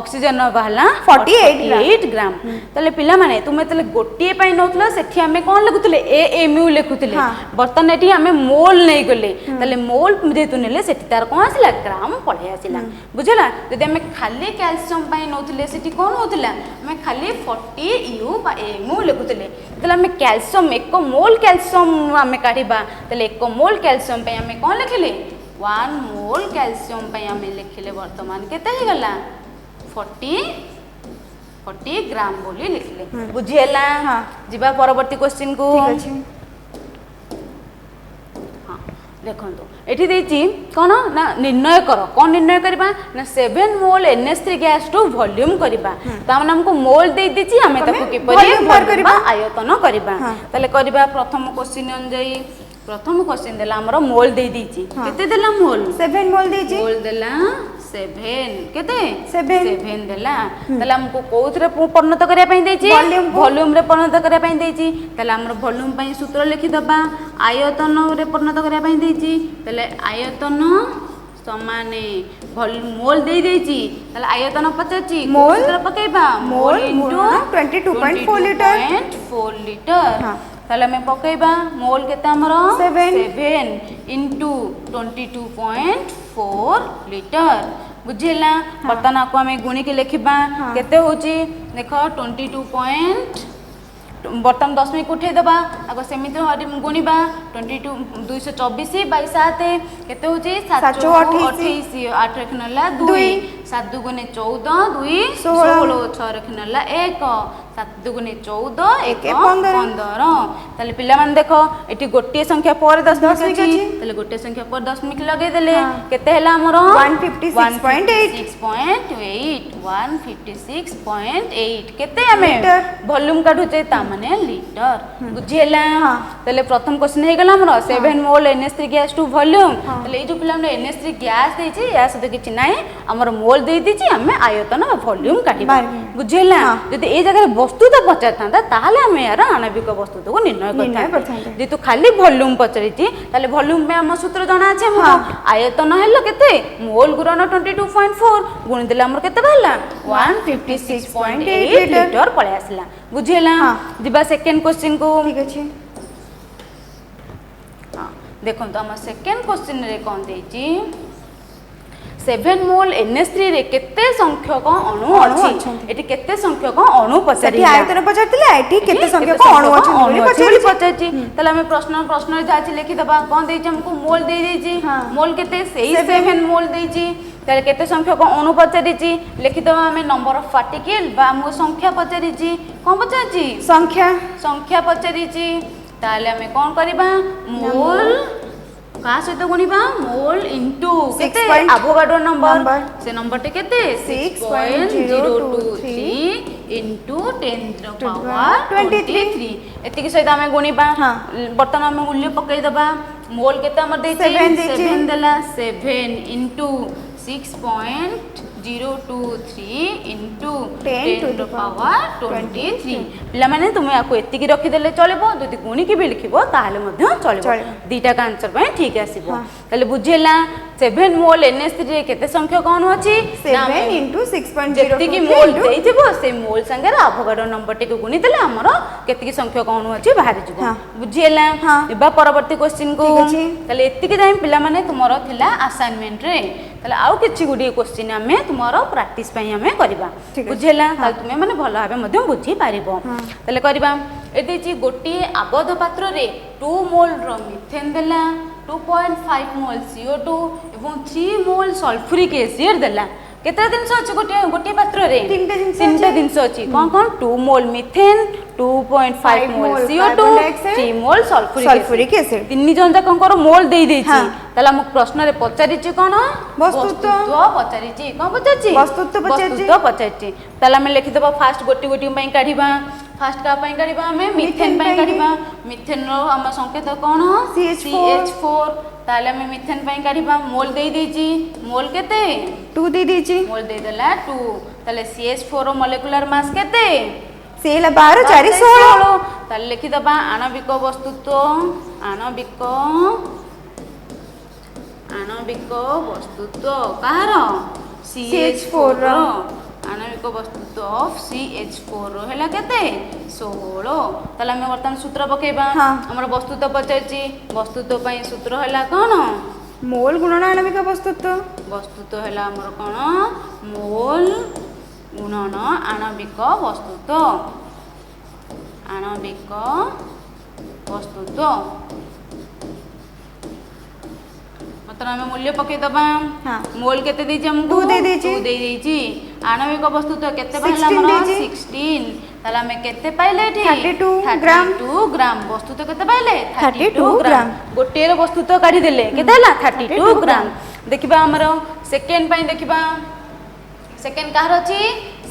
ऑक्सीजन रो हला 48 ग्राम ताले पिला माने तुमे तले गोटिए पई नोतलो सेठी हमें कोन लिखुतले AMU लिखुतले बर्तन एठी हमें मोल नै गले ताले मोल जेतु नेले सेठी तार कोन आसिला ग्राम पळे आसिला बुझला जदि हमें खाली कैल्शियम पई नोतले सेठी कोन होतला हमें खाली 40 U बा AMU लिखुतले ताले हमें कैल्शियम 1 मोल कैल्शियम हमें काढिबा ताले 1 मोल कैल्शियम पई हमें कोन लिखले 1 मोल कैल्शियम पई हमें लिखले वर्तमान केते हे गला 40 ग्राम बोली लिखले बुझिएला जिबा परवर्ती क्वेश्चन को देखो एठी देछि कोन ना निर्णय करो कोन निर्णय करबा ना 7 मोल NH3 गैस टू वॉल्यूम करबा ता माने हमको मोल दे दिछि हमें ताको किपरि करबा आयतन करबा तले करबा प्रथम क्वेश्चन अनुଯାयी प्रथम क्वेश्चन देला हमरो मोल दे दिछि केते देला मोल 7 मोल देछि मोल देला 7 केते 7 देला तले हमको कोउथरे परिणत करिया पई देछि वॉल्यूम रे परिणत करिया पई देछि तले हमरो वॉल्यूम पई सूत्र लिखि दबा आयतन रे परिणत करिया पई देछि तले आयतन समाने मोल दे देछि तले आयतन पचछि सूत्र पकेबा मोल इनटू 22.4 लीटर ताले में पकेबा मोल केते हमरो 7 इनटू 22.4 लीटर बुझिला बर्तन को हमें गुणी के लिखिबा केते होची देखो 22 बर्तन 10 मिनट उठे दबा आगो सेमिति हरि गुणीबा 22 224 बाई 7 केते होची 728 8 रखनला 2 7 दुगुने 14 2 16 6 रखनला 1 7 दुगुने 14 1 15 ताले पिला मान देखो एटी गोटे संख्या पर 10 मिनट अछि ताले गोटे संख्या पर 10 मिनट लगे देले केते हला हमरो 156.8 केते हमें वॉल्यूम काढु छै ता माने लीटर बुझिएला ताले प्रथम क्वेश्चन हे गेला हमरो 7 मोल NH3 गैस टू वॉल्यूम ताले ए जो पिला ने NH3 गैस दे छै या से किछ नै हमरो मोल दे दी छी हमें आयतन वॉल्यूम काढिबा बुझिएला जदि ए जगह वस्तु तो पचारता ताहले हमें यार आणविक वस्तु को निर्णय करता जे तू खाली वॉल्यूम पचरी ताले वॉल्यूम में हम सूत्र जाना আছে हमको आयतन हेलो केते मोल गुणन 22.4 गुण दिला हमर केते बहला 156.8 लीटर पळे आसला बुझिएला दिबा सेकंड क्वेश्चन को ठीक अछि हां देखो तो हम सेकंड क्वेश्चन रे कोन देछि 7 मोल NH3 रे केते संख्यक अणु अणु अछि अछंती। एटी केते संख्यक अणु सेठी पचारिला आयतन पचारथिले एठी केते संख्यक अणु अछन बोली पचारिछि पचारछि तले हम प्रश्न रे जाछि लिखि दबा कोन देछि हमको मोल दे देछि हाँ। मोल केते सेही 7 7 मोल देछि तले केते संख्यक अणु पचारिछि लिखि दबा हम नंबर ऑफ पार्टिकल बा हम संख्या पचारिछि कोन पचारिछि संख्या पचारिछि ताले हम कोन करबा मोल का सहित गुणिबा मोल इनटू केते एवोगाड्रो नंबर से नंबर टे केते 6.023 इनटू 10 द पावर 23 एतिकी सहित हमें गुणिबा वर्तमान हम मूल्य पकई दबा मोल केते हमर देछि 7 देला 7 इनटू 6.023 इनटू 10 द पावर 23 पिला माने तुमे आको एतिकी रखि देले चलेबो जदि गुणी के भी लिखिबो ताहाले मध्य चलेबो दीटा का आंसर पे ठीक आसीबो ताले बुझेला 7 मोल NH3 रे केते संख्या कोन अछि 7 इनटू 6.023 जेतिकी मोल देइथिबो से मोल संगे एवोगाड्रो नंबर टे को गुणी देले हमरो केतिकी संख्या कोन अछि बाहर जिवो बुझेला एबा परवर्ती क्वेश्चन को ताले एतिकी टाइम पिला माने तुमरो थिला असाइनमेंट रे ताले आउ किछि गुडी क्वेश्चन हमें तुमरो प्रैक्टिस पई हमें करबा बुझेला ताले तुमे माने भलो भाबे मध्य बुझी पारिबो ताले करबा एते जी गोटी आबद्ध पात्र रे 2 मोल रो मिथेन देला 2.5 मोल CO2 एवं 3 मोल सल्फ्यूरिक एसिड देला केते दिन अछि गोटी पात्र रे तीनटा दिन अछि कोन 2 मोल मिथेन 2.5 मोल CO2 3 मोल सल्फ्यूरिक एसिड तीन जन जाकंकर मोल देई देछि तला हम प्रश्न रे पचारिछि कोन वस्तुत्व पचारिछि कोन पचारिछि वस्तुत्व पचारिछि तला हम लिखि देबा फास्ट गोटी पई काढिबा फास्ट का पई काढिबा हमें मिथेन पई काढिबा मिथेन रो हम संकेत कोन CH4 ताले हम मिथेन पई काढिबा मोल देई देछि मोल केते 2 दे देछि मोल दे देला 2 ताले CH4 रो मोलेकुलर मास केते सेला 12 4 16 ताले लिखि दबा आणविक वस्तुत्व कहार CH4 रो आणविक वस्तुत्व ऑफ CH4 रो हैला केते 16 ताले हम वर्तमान सूत्र पकेबा हमर वस्तुत्व पचाइछि वस्तुत्व पई सूत्र हैला कोन मोल गुणन आणविक वस्तुत्व हैला हमर कोन मोल गुणन आणविक वस्तुत्व मतलब हमें मूल्य पके दबा मोल केते देछि हमको 2 दे देछि आणविक वस्तुत्व केते पहला हमर 16 ताला हमें केते पाइले एठी 32 ग्राम वस्तुत्व केते पाइले 32 ग्राम गोटे रो वस्तुत्व काढी देले केते हला 32 ग्राम देखिबा हमर सेकेंड पई देखिबा सेकेंड कहार अछि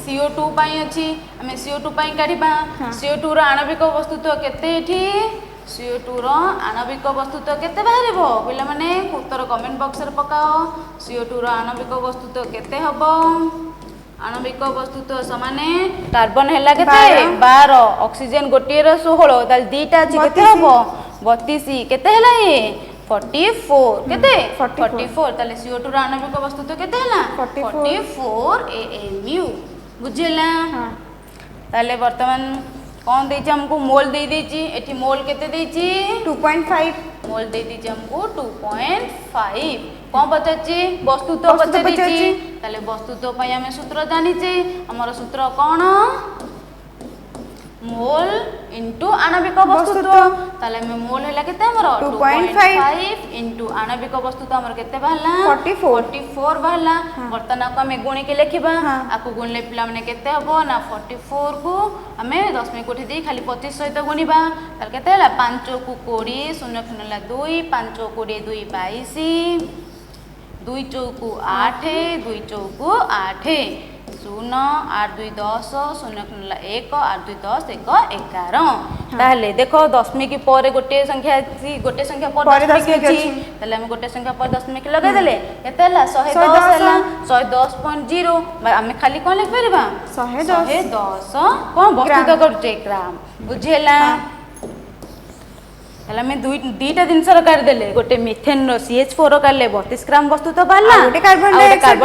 CO2 पई अछि हमें CO2 पई काढिबा CO2 रो आणविक वस्तुत्व केते एठी CO2 रो आणविक वस्तुत्व केते बाहरिबो पिला माने उत्तर कमेंट बॉक्स रे पकाओ CO2 रो आणविक वस्तुत्व केते हबो आणविक वस्तुत्व समाने कार्बन हैला केते 12 ऑक्सीजन गोटे रो 16 ताल दीटा अछि केते हबो 32 केते हैला ए 44 केते 44 ताले CO2 रो आणविक वस्तुत्व केते हैला 44 AMU बुझिला ताले वर्तमान कौन देछि हमको मोल दे देछि एठी मोल केते देछि 2.5 मोल दे देछि हमको 2.5 कोन पचाछि वस्तुत्व पचाछि ताले वस्तुत्व पई हमें सूत्र जानिछे हमर सूत्र कोन मोल इनटू आणविक वस्तुत्व ताले में मोल हैला केते हमर 2.5 इनटू आणविक वस्तुत्व हमर केते बाहला 44 बाहला वर्तमान को हमें गुणी के लेखिबा आकु गुणले पिला माने केते हबो ना 44 को हमें 10 में कोठी दे खाली 25 सहित गुणीबा ताल केते हला 5 को 20 0 खनला 2 5 20 2 22 2 चौकु 8 2 चौकु 8 0 8 2 10 0 खनला 1 8 2 10 1 11 ताले देखो दशमिक की पर गोटे संख्या अछि गोटे संख्या पर दशमिक अछि ताले हम गोटे संख्या पर दशमिक लगा देले केते हला 110 हला 110.0 हम खाली कोन लिख परबा 110 कोन वस्तुतः करजे ग्राम बुझेला हला में दुईटा दिन सरकार देले गोटे मिथेन रो CH4 काले 32 ग्राम वस्तुतः बाहला गोटे कार्बन डाइऑक्साइड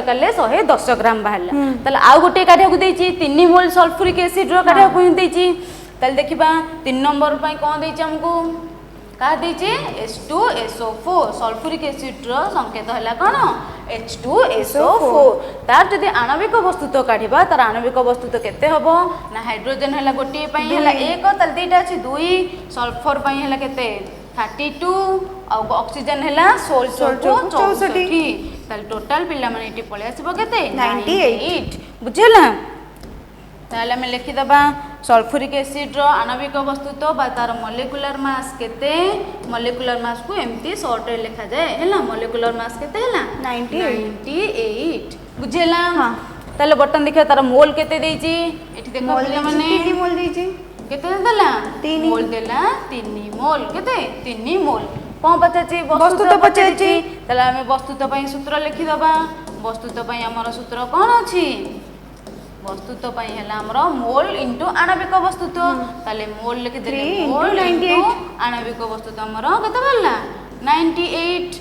काले 110 ग्राम बाहला तले आ गोटे काढिया को देछि 3 मोल सल्फ्यूरिक एसिड रो काढिया को देछि तले देखिबा 3 नंबर पई कोन देछि हमको क्या देचे H2SO4 सल्फ्यूरिक एसिड रो संकेत है कौन H2SO4 तार जदि आणविक वस्तुत्व काढ़ा तार आणविक वस्तुत्व केते हबो ना हाइड्रोजन है गोटे एक ताल दुईटा अच्छी 2 सल्फर है केते 32 और ऑक्सीजन है 16 ताल टोटल पिला माने एटी पळे आसीबो केते 98 बुझिला ताले हमें लिखिदबा सल्फ्यूरिक एसिड रो आणविक वस्तुत्व बा तार मॉलिक्यूलर मास केते मॉलिक्यूलर मास को एमती शॉर्ट रे लिखा जाए हैला मॉलिक्यूलर मास केते हैला 98 बुझिला हां ताले बटन देखियो तार मोल केते देइची एठी देखो पिला माने 3 मोल देइची केते देला 3 मोल देला 3 मोल केते 3 मोल कोन पचाची वस्तुत्व पचाची ताले हमें वस्तुत्व पई सूत्र लिखिदबा वस्तुत्व पई हमर सूत्र कोन अछि वस्तुत्व पई हैला हमरो मोल इनटू आणविक वस्तुत्व ताले मोल लिखि देले मोल इनटू आणविक वस्तुत्व हमरो केते बलला 98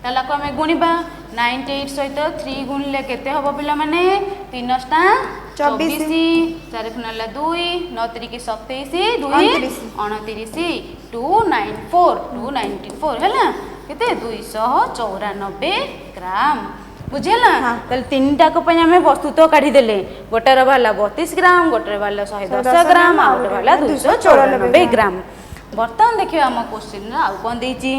ताला को हमें गुणिबा 98 सहित 3 गुणले केते हबो पिला माने 3 टा 24 4 गुणला 2 9 3 की 27 2 29 294 हैला केते 294 ग्राम बुझेला ताले तीनटा को पई हमें वस्तुत्व काढी देले गोटे रो भाला 32 ग्राम गोटे रो भाला 110 ग्राम आ गोटे भाला 294 ग्राम बर्तमान देखियो हम क्वेश्चन आ कोन देची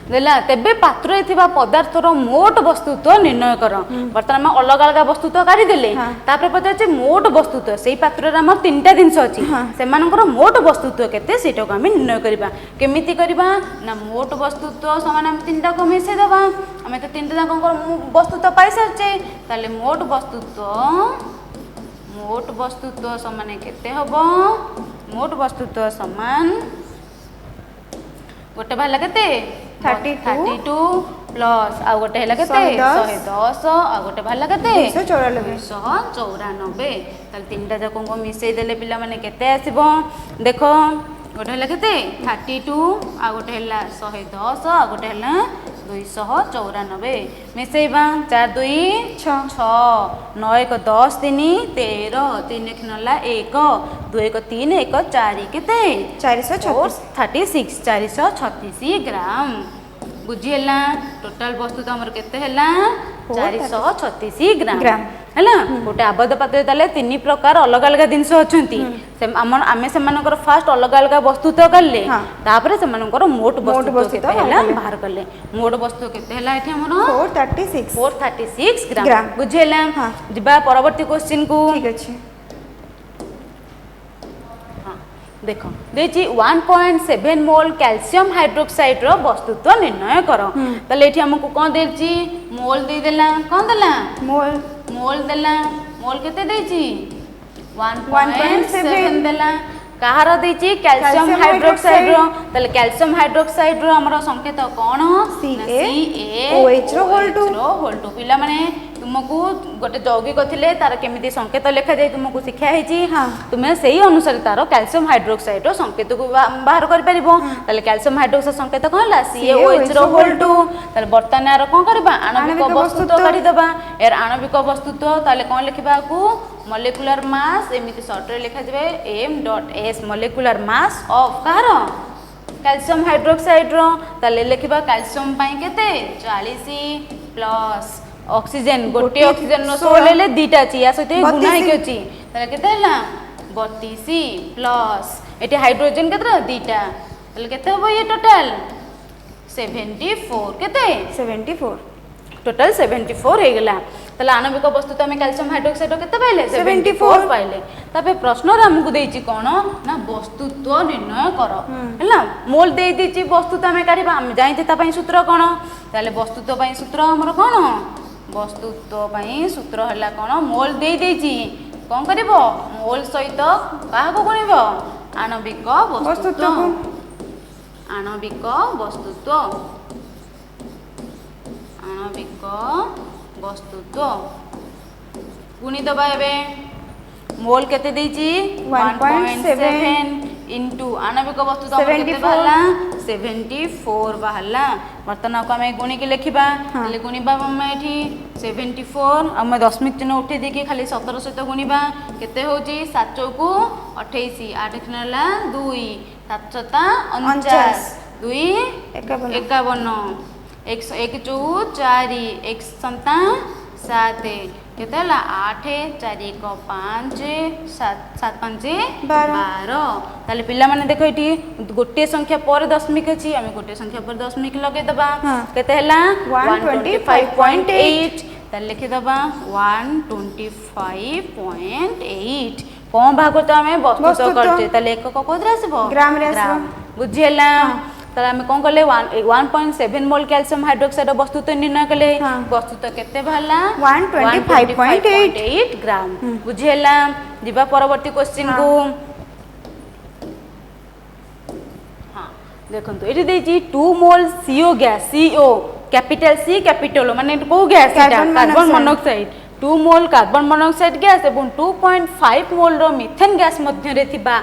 देला तेबे पात्रे थिबा पदार्थर मोट वस्तुत्व निर्णय कर बर्तमान हम अलग अलग वस्तुत्व काढी देले तापर पता छै मोट वस्तुत्व सेही पात्रे रे हम तीनटा दिनस अछि से मानकर मोट वस्तुत्व केते सेटा को हम निर्णय करबा केमिति करबा ना मोट वस्तुत्व समान हम तीनटा को मिसे दबा हमें तो तीनटा जाकर वस्तुत्व पाई सारछे ताले मोट वस्तुत्व समान केते हबो मोट वस्तुत्व समान गोटे भाला केते 32 प्लस आ गोटे हैला केते 110 आ गोटे भाला केते 294 ताल तीनटा जाको को मिसई देले पिला माने केते आसीबो देखो गोटे हैला केते 32 आ गोटे हैला 110 आ गोटे हैला 294 मिसईबा 4 2 6 9 1 10 3 13 3 1 नला 1 2 1 3 1 4 केते 436 436 ग्राम बुझिएला टोटल वस्तु तो हमर केते हैला 436 ग्राम हैला गोटे आबद्ध पात्र ताले तीन प्रकार अलग अलग जिनस अछंती से आमे से मानकर फास्ट अलग अलग वस्तु तो करले तापरे से मानकर मोट वस्तु केते हैला बाहर करले मोट वस्तु केते हैला एठी हमर 436 ग्राम बुझिएला जिबा परवर्ती क्वेश्चन को ठीक अछि देखो देची 1.7 मोल कैल्शियम हाइड्रोक्साइड रो वस्तुत्व निर्णय करो तले एठी हमको कोन देची मोल दे देला कोन देला मोल देला मोल केते देची 1.7 देला कहार देची कैल्शियम हाइड्रोक्साइड रो तले कैल्शियम हाइड्रोक्साइड रो हमरो संकेत कोन CaOH रो होल टू पिला माने तुमको गोटे यौगिक थिले तार केमिति संकेत लिखा जाय तुमको शिक्षा हेची तुमे सेही अनुसार तार कैल्शियम हाइड्रोक्साइड रो संकेत को बाहर कर परिबो तले कैल्शियम हाइड्रोक्साइड संकेत कहला CaOH रो होल टू तले बर्तन आरो कोन करबा आणविक वस्तुत्व काढी दबा एर आणविक वस्तुत्व तले कोन लिखबा को मॉलिक्यूलर मास एमिति शॉर्ट रे लिखा जाय m.s मॉलिक्यूलर मास ऑफ कार कैल्शियम हाइड्रोक्साइड रो तले लिखबा कैल्शियम पई केते 40 प्लस ऑक्सीजन गोटे ऑक्सीजन नो 16 ले दीटा छी या सहित गुना हे के छी तले केते हला 32 प्लस एटी हाइड्रोजन केते दीटा तले केते हो ये टोटल 74 केते 74 टोटल 74 हे गेला तले आणविक वस्तु तो हमें कैल्शियम हाइड्रोक्साइड केते पाइले 74 पाइले तबे प्रश्न रे हमकु देछि कोन ना वस्तुत्व निर्णय करो हैला मोल दे दिछि वस्तुत्व हमें काढिबा हम जानि ता पई सूत्र कोन ताले वस्तुत्व पई सूत्र हमर कोन वस्तुत्व पई सूत्र हला कोन मोल दे देछि कोन करबो मोल सहित काहा को गुणिबो आणविक वस्तुत्व आणविक वस्तुत्व गुणी दबा एबे मोल केते देछि 1.7 इनटू आणविक वस्तु तो केते बाहला 74 बाहला वर्तमान को हमें गुणी के लिखिबा ले गुणीबा हम एठी 74 हम दशमिक चिन्ह उठे देके खाली 17 सहित गुणीबा केते होची 7 को 28 8 खनला 2 7 7 49 2 51 1 चौ 4 1 7 7 केते हला 8 4 1 5 7 7 5 12 ताले पिला माने देखो एटी गोटे संख्या पर दशमिक अछि आमे गोटे संख्या पर दशमिक लगे दबा केते हला 125.8 ताले लिखि दबा 125.8 कोन भाग तो आमे वस्तु तो करते ताले एकक कोदरा आसबो ग्राम रे आसबो बुझियला ताले आमे कोन करले 1.7 मोल कैल्शियम हाइड्रोक्साइड वस्तु तो निर्णय कले वस्तु तो केते भला 125.8 ग्राम बुझियला दिबा परवर्ती क्वेश्चन को हां देखंतु एठी देची 2 मोल CO gas CO capital C capital माने को गैस एटा carbon monoxide 2 mole carbon monoxide gas एवं 2.5 मोल रो मीथेन गैस मध्य रे थिबा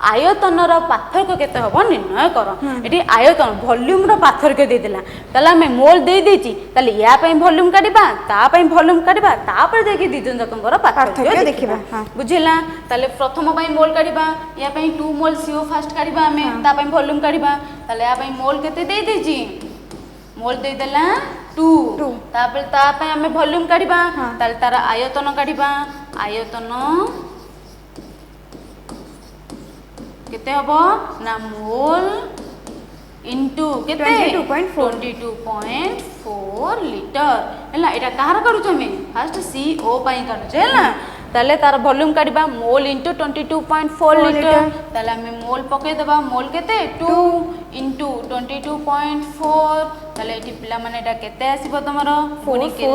आयतन रो पार्थक्य केते हबो निर्णय करो एठी आयतन वॉल्यूम रो पार्थक्य दे देला तला मैं मोल दे देची तले या पई वॉल्यूम काढिबा ता पई वॉल्यूम काढिबा ता पर देखि दिजन जकंकर पार्थक्य देखिबा बुझिला तले प्रथम पई मोल काढिबा या पई 2 मोल CO फर्स्ट काढिबा हमें ता पई वॉल्यूम काढिबा तले या पई मोल केते दे देची मोल दे देला 2 तापर ता पे हमें वॉल्यूम काढिबा ताल तार आयतन काढिबा आयतन केते हबो ना मोल इनटू केते 22.4 लीटर हला एटा कहार करू छमे फर्स्ट CO पई करू छला ताले तार वॉल्यूम काढिबा मोल इनटू 22.4 लीटर ताले हमें मोल पके दबा मोल केते 2 इनटू 22.4 ताले एटी पिला माने एटा केते आसीबो तमरो पुनी के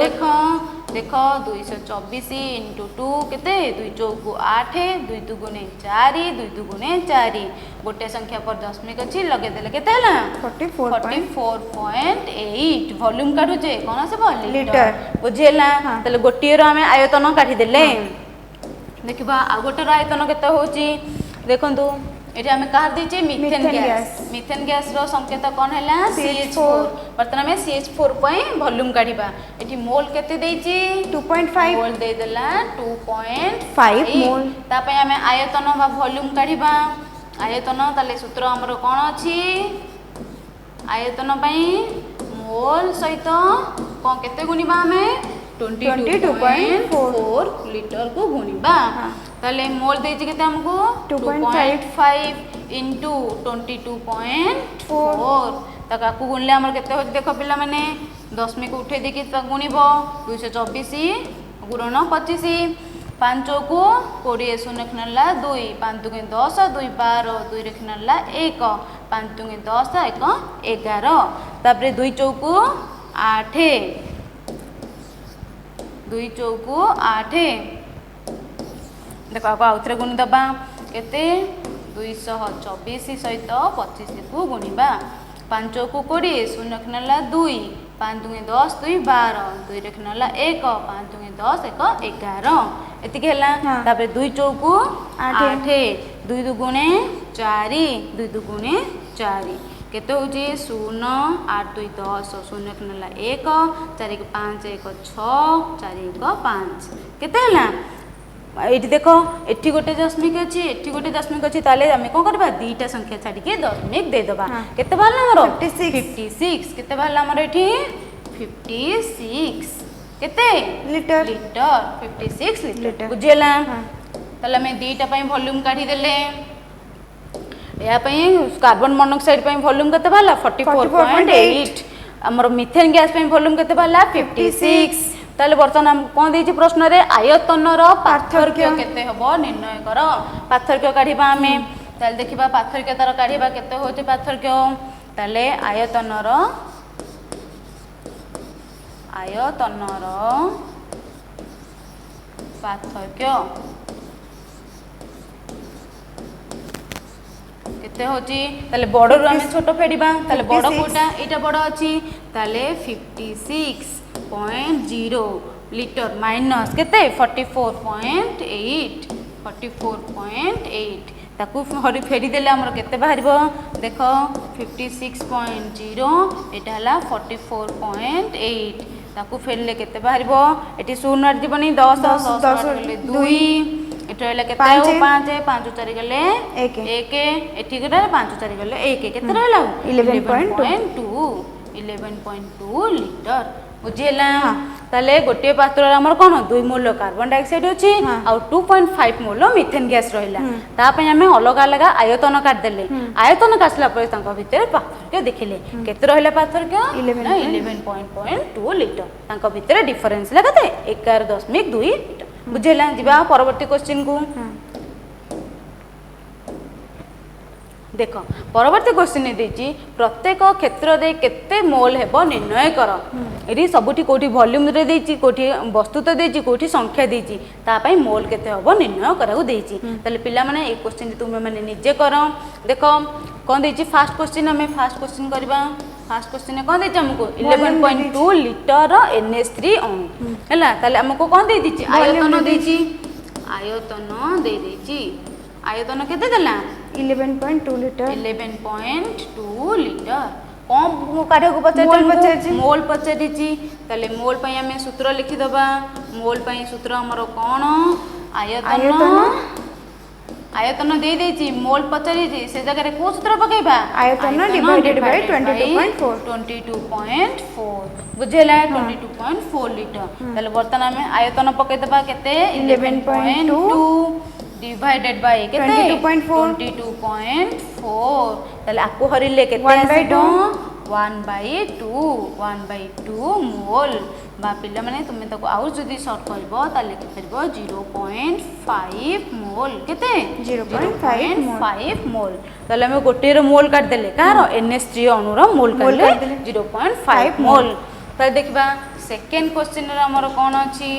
देखो 224 इनटू 2 केते 2 चौको 8 2 दुगुने 4 2 दुगुने 4 गोटे संख्या पर दशमिक अछि लगे देले केते हला 44.8 वॉल्यूम काढु जे कोन आसीबो लीटर बुझेला ताले गोटिए रो हमें आयतन काढी देले देखिबा आ गोटे रो आयतन केते होची देखंतु एठी हमें कहा दीचे मीथेन गैस रो संकेत कोन हैला CH4 वर्तमान में CH4 पई वॉल्यूम काढिबा एठी मोल केते देची 2.5 मोल दे देला 2.5 मोल ता पई हमें आयतन बा वॉल्यूम काढिबा आयतन ताले सूत्र हमरो कोन अछि आयतन पई मोल सहित कोन केते गुणिबा हमें 22.4 लीटर को गुणिबा ताले मोल देछि केते हमको 2.5 इनटू 22.4 तका को गुणले हमर केते हो देखो पिला माने दशमिक उठे देखि त गुणिबो 224 गुणन 25 5 को 20 शून्य खनला 2 5 दुगे 10 2 12 2 रे खनला 1 5 दुगे 10 1 11 तापरे 2 चौको 8 2 चौको 8 देखो आगो आउथरे गुणी दबा केते 224 सहित 25 को गुणिबा 5 को 20 शून्य खनला 2 5 दुगे 10 2 12 2 रे खनला 1 5 दुगे 10 1 11 एति केला तापरे 2 चौको 8 2 दुगुणे 4 2 दुगुणे 4 केते होची 0 8 2 10 शून्य खनला 1 4 1 5 1 6 4 1 5 केते हला एठी देखो एठी गोटे दशमिक अछि एठी गोटे दशमिक अछि ताले हमें कोन करबा दीटा संख्या छाडी के दशमिक दे दबा केते भाला हमरो 56 केते भाला हमरो एठी 56 केते लीटर 56 लीटर बुझेला ताले हमें दीटा पई वॉल्यूम काढी देले या पई कार्बन मोनोऑक्साइड पई वॉल्यूम केते भाला 44.8 हमरो मीथेन गैस पई वॉल्यूम केते भाला 56 ताले बर्तन हम कोन देछि प्रश्न रे आयतन रो पार्थक्य केते हबो निर्णय करो पार्थक्य काढिबा हमें ताले देखिबा पार्थक्य तार काढिबा केते होछि पार्थक्य ताले आयतन रो पार्थक्य केते होछि ताले बड़ रो हमें छोटो फेडिबा ताले बड़ कोटा एटा बड़ अछि ताले 56.0 लीटर माइनस केते 44.8 ताकू फेरी देले हमर केते बाहरिबो देखो 56.0 एटा हला 44.8 ताकू फेरले केते बाहरिबो एठी 0 आर जीवनी 10 10 10 गले 2 एठी रहला केते 5 5 4 गले 1 1 एठी गले 5 4 गले 1 केते रहला 11.2 लिटर बुझिला ताले गोटे पात्र हमर कोन 2 मोल कार्बन डाइऑक्साइड अछि आ 2.5 मोल मीथेन गैस रहिला ता पय हमें अलग अलग आयतन काट देले आयतन काटला पर तांक भितर पार्थक्य देखिले केते रहिला पार्थक्य 11.2 लिटर तांक भितर डिफरेंस ला कते 11.2 लिटर बुझिला जिबा परवर्ती क्वेश्चन को देख परवर्ती क्वेश्चन देछि प्रत्येक क्षेत्र दे केते मोल हेबो निर्णय कर एरी सबुठी कोठी वॉल्यूम रे देछि कोठी वस्तुता देछि कोठी संख्या देछि ता पई मोल केते हेबो निर्णय करउ देछि तले पिला माने ए क्वेश्चन तुमे माने निजे कर देखो कोन देछि फर्स्ट क्वेश्चन हमें फर्स्ट क्वेश्चन करबा फर्स्ट क्वेश्चन कोन देछि हमको 11.2 लिटर NH3 अणु हैला तले हमको कोन दे दिछि आयतन देछि आयतन दे देछि आयतन केते देला 11.2 लिटर 11.2 लिटर कौन काढे को पचार मोल पचारिची तले मोल पई हमें सूत्र लिखि दबा मोल पई सूत्र हमरो कोन आयतन आयतन दे देची मोल पचारिची से जगह रे को सूत्र पकेबा आयतन डिवाइडेड बाय 22.4 बुझेला 22.4 लिटर तले बर्तन हमें आयतन पके दबा केते 11.2 डिवाइडेड बाय केते 22.4 तले आपको हरिले केते 1/2 मोल बा पिला माने तुमे तको आउ जदी शॉर्ट करबो ता लिखि परबो 0.5 मोल केते 0.5 मोल तले हम गोटे रो मोल काट देले कार NH3 अणु रो मोल काटले 0.5 मोल त देखबा सेकंड क्वेश्चन रे हमर कोन अछि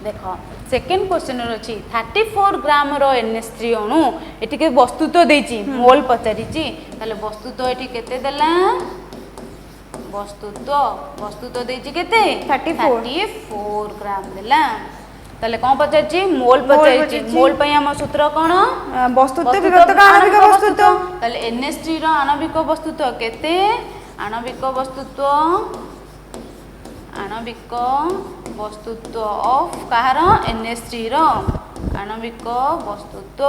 देखो सेकंड क्वेश्चन अछि 34 ग्राम रो NH3 अणु एठी के वस्तुत्व देछि मोल पचारिछि ताले वस्तुत्व एठी केते देला वस्तुत्व देछि केते 34 ग्राम देला ताले कोन पचारिछि मोल पचारिछि मोल पय हम सूत्र कोन वस्तुत्व विभक्त का आणविक वस्तुत्व ताले NH3 रो आणविक वस्तुत्व केते आणविक वस्तुत्व ऑफ कहार NH3 रो आणविक वस्तुत्व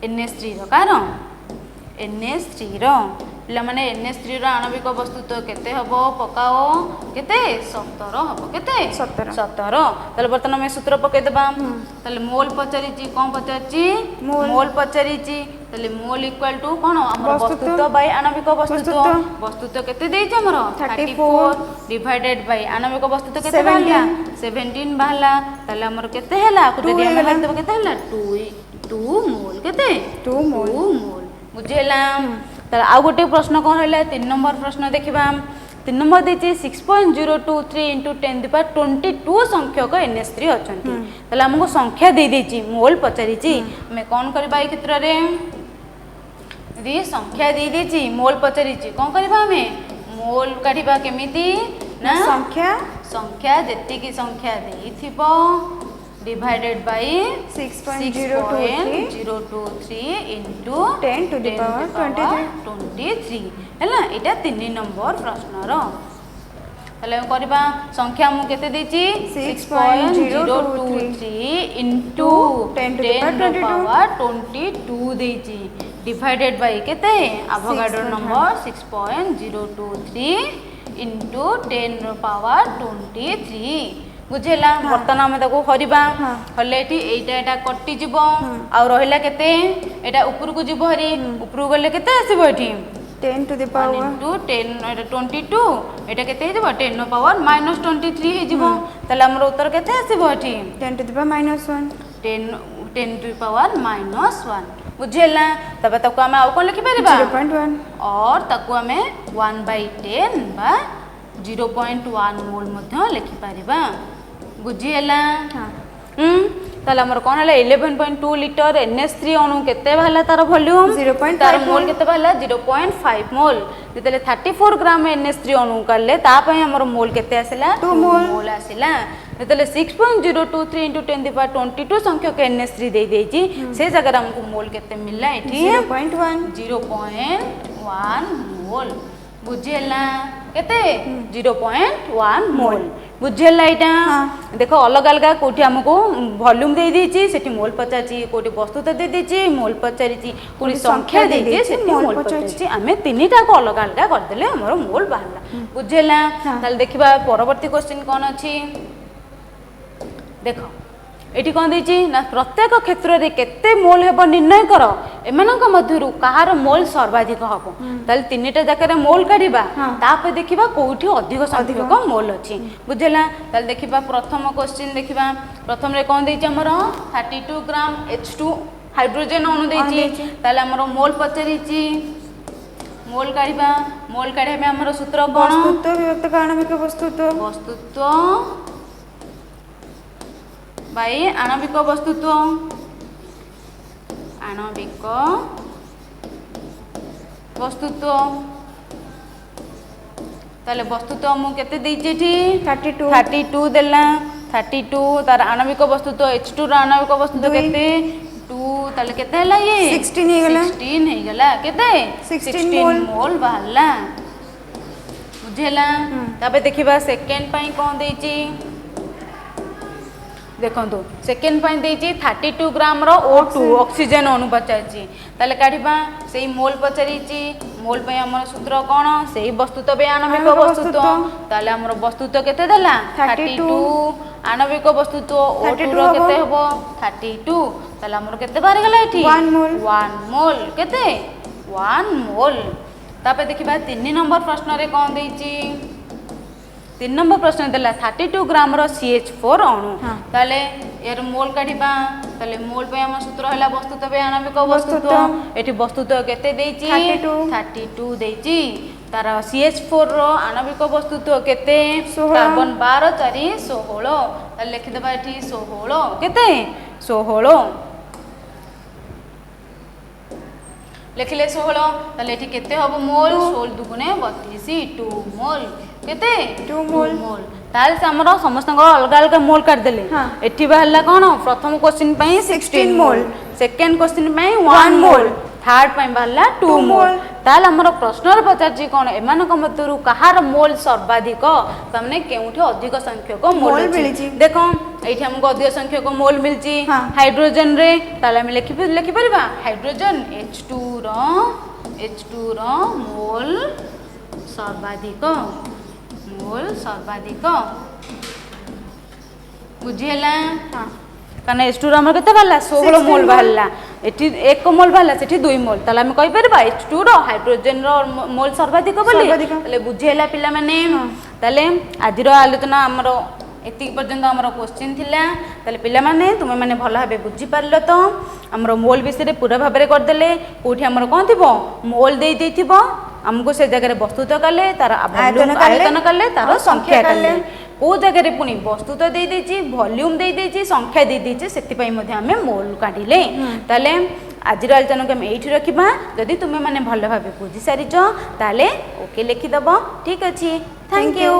NH3 रो कार NH3 रो पिला माने NH3 रो आणविक वस्तुत्व केते हबो पकाओ केते 17 हबो केते 17 तले बर्तन में सूत्र पके देबा तले मोल पचारिची कोन पचारिची मोल पचारिची तले मोल इक्वल टू कोन हमर वस्तुत्व बाय आणविक वस्तुत्व केते देछि हमर 34 डिवाइडेड बाय आणविक वस्तुत्व केते बाहला 17 बाहला तले हमर केते हैला को दे हम लिख देबो केते हैला 2 मोल केते 2 मोल बुझेला त आ गोटे प्रश्न कोन हैला 3 नंबर प्रश्न देखिबा 3 नंबर देछि 6.023 * 10^22 संख्यक NH3 अछंती तले हमको संख्या दे देछि मोल पचारिछि मैं कोन करबा ए क्षेत्र रे यदि संख्या दे देछि मोल पचारिछि कोन करबा हमें मोल काढिबा केमिति ना संख्या जेति की संख्या देइथिबो divided by 6.023 into 10 to the power 23 हैला एटा 3 नंबर प्रश्न रो तले करबा संख्या मु केते देछि 6.023 into 10 to the power 22 देछि डिवाइडेड बाय केते Avogadro number 6.023 into 10 to the power 23 बुझेला बर्तन हम ताको हरिबा हले एठी एटा कटि जिवो आ रहिला केते एटा ऊपर को जिवो हरि ऊपर गले केते आसीबो एठी 10 to the power into 10 एटा 22 एटा केते हे जिवो 10 नो पावर -23 हे जिवो तले हमर उत्तर केते आसीबो एठी 10 to the power -1 10 to the power -1 बुझेला तबे ताको हम आउ कोन लिखि परिबा 0.1 और ताको हमें 1/10 बा 0.1 मोल मध्ये लिखि परिबा बुझिएला ताले हमर कोन हला 11.2 लिटर NH3 अणु केते भाला तार वॉल्यूम 0.5 तार मोल केते भाला 0.5 मोल जेतले 34 ग्राम NH3 अणु करले ता पय हमर मोल केते आसिला 2 मोल आसिला जेतले 6.023 into 10^22 संख्यक NH3 दे देछि से जगह हमको मोल केते मिलला एठी 0.1 मोल बुझिएला केते 0.1 मोल बुझेला एटा देखो अलग अलग कोठी हमको वॉल्यूम दे दीची सेठी मोल पचाची कोठी वस्तुता दे दीची मोल पचारीची कोठी संख्या दे दीची सेठी मोल पचाची हमें तीनटा को अलग अलग कर देले हमरो मोल बाहरला बुझेला ताल देखिबा परवर्ती क्वेश्चन कोन अछि देखो एठी कोन देची ना प्रत्येक क्षेत्र रे केते मोल हेबो निर्णय कर एमानक मध्यरु कहार मोल सर्वाधिक हबो ताल तीनटा जाकर मोल काढिबा तापर देखिबा कोठी अधिक संख्यक मोल अछि बुझला ताल देखिबा प्रथम क्वेश्चन देखिबा प्रथम रे कोन देची हमर 32 ग्राम H2 हाइड्रोजन अणु देची ताल हमर मोल पचरीची मोल काढिबा मोल काढिबा हमर सूत्र कोन वस्तुत्व विभक्त आणविक वस्तुत्व बाई आणविक वस्तुत्व ताले वस्तुत्व मु केते देइछि एठी 32 देला 32 तार आणविक वस्तुत्व H2 रा आणविक वस्तुत्व केते 2 ताले केते हला ये 16 हे गला केते 16 मोल बाहला बुझेला तबे देखिबा सेकंड पई कोन देइछि देखो सेकेंड पॉइंट देइछि 32 ग्राम रो O2 ऑक्सीजन अणु पचाइछि ताले काढिबा सेही मोल पचारिछि मोल पे हमर सूत्र कोन सेही वस्तुत्व बे आणविक वस्तुत्व ताले हमर वस्तुत्व केते देला 32 आणविक वस्तुत्व O2 रो केते हबो 32 ताले हमर केते बारे गेला एठी 1 मोल केते 1 मोल तापे देखिबा 3 नंबर प्रश्न रे कोन देइछि 3 नंबर प्रश्न देला 32 ग्राम रो CH4 अणु ताले यार मोल काढिबा ताले मोल पे हम सूत्र हला वस्तुत्व बे आणविक वस्तुत्व एठी वस्तुत्व केते देइछि 32 देइछि तार CH4 रो आणविक वस्तुत्व केते कार्बन 12 4 16 ताले लिखि देबा एठी 16 केते 16 लिखिले 16 ताले एठी केते हबो मोल 16 दुगुने 32 2 मोल केते 2 मोल ताल से हमरो समस्त अलग अलग मोल काट देले एठी बाहला कोन प्रथम क्वेश्चन पई 16 मोल सेकंड क्वेश्चन पई 1 मोल थर्ड पई बाहला 2 मोल ताल हमरो प्रश्न रे पचाची कोन एमानक मध्यरु कहार मोल सर्वाधिक तमने केउठी अधिक संख्यक मोल मिलची देखो एठी हमको अधिक संख्यक मोल मिलची हाइड्रोजन रे ताल हम लिखि परिबा हाइड्रोजन H2 रो मोल सर्वाधिक बुझेला कारण H2 रो हमर केते बाहला 16 मोल बाहला एठी 1 मोल बाहला सेठी 2 मोल ताला हम कहि परबा H2 रो हाइड्रोजन रो मोल सर्वाधिक बोली ताले बुझेला पिला माने ताले आज रो आलोचना हमरो एति पर्यंत हमरो क्वेश्चन थिला ताले पिला माने तुमे माने भलो भाबे बुझी पारलो तो हमरो मोल विषय पूरा भाबरे कर देले कोठी हमरो कोन थिबो मोल देई देथिबो हमको से जगह वस्तुत्व कले तार आयतन कले तार संख्या कले को जगह रे पुनी वस्तुत्व दे देछि वॉल्यूम दे देछि संख्या दे देछि सेति पई मध्ये हमें मोल काढिले ताले आज आलोचना के हम एठी रखिबा जदि तुमे माने भलो भाबे बुझी सारिचो ताले ओके लिखि दबो ठीक अछि थैंक यू।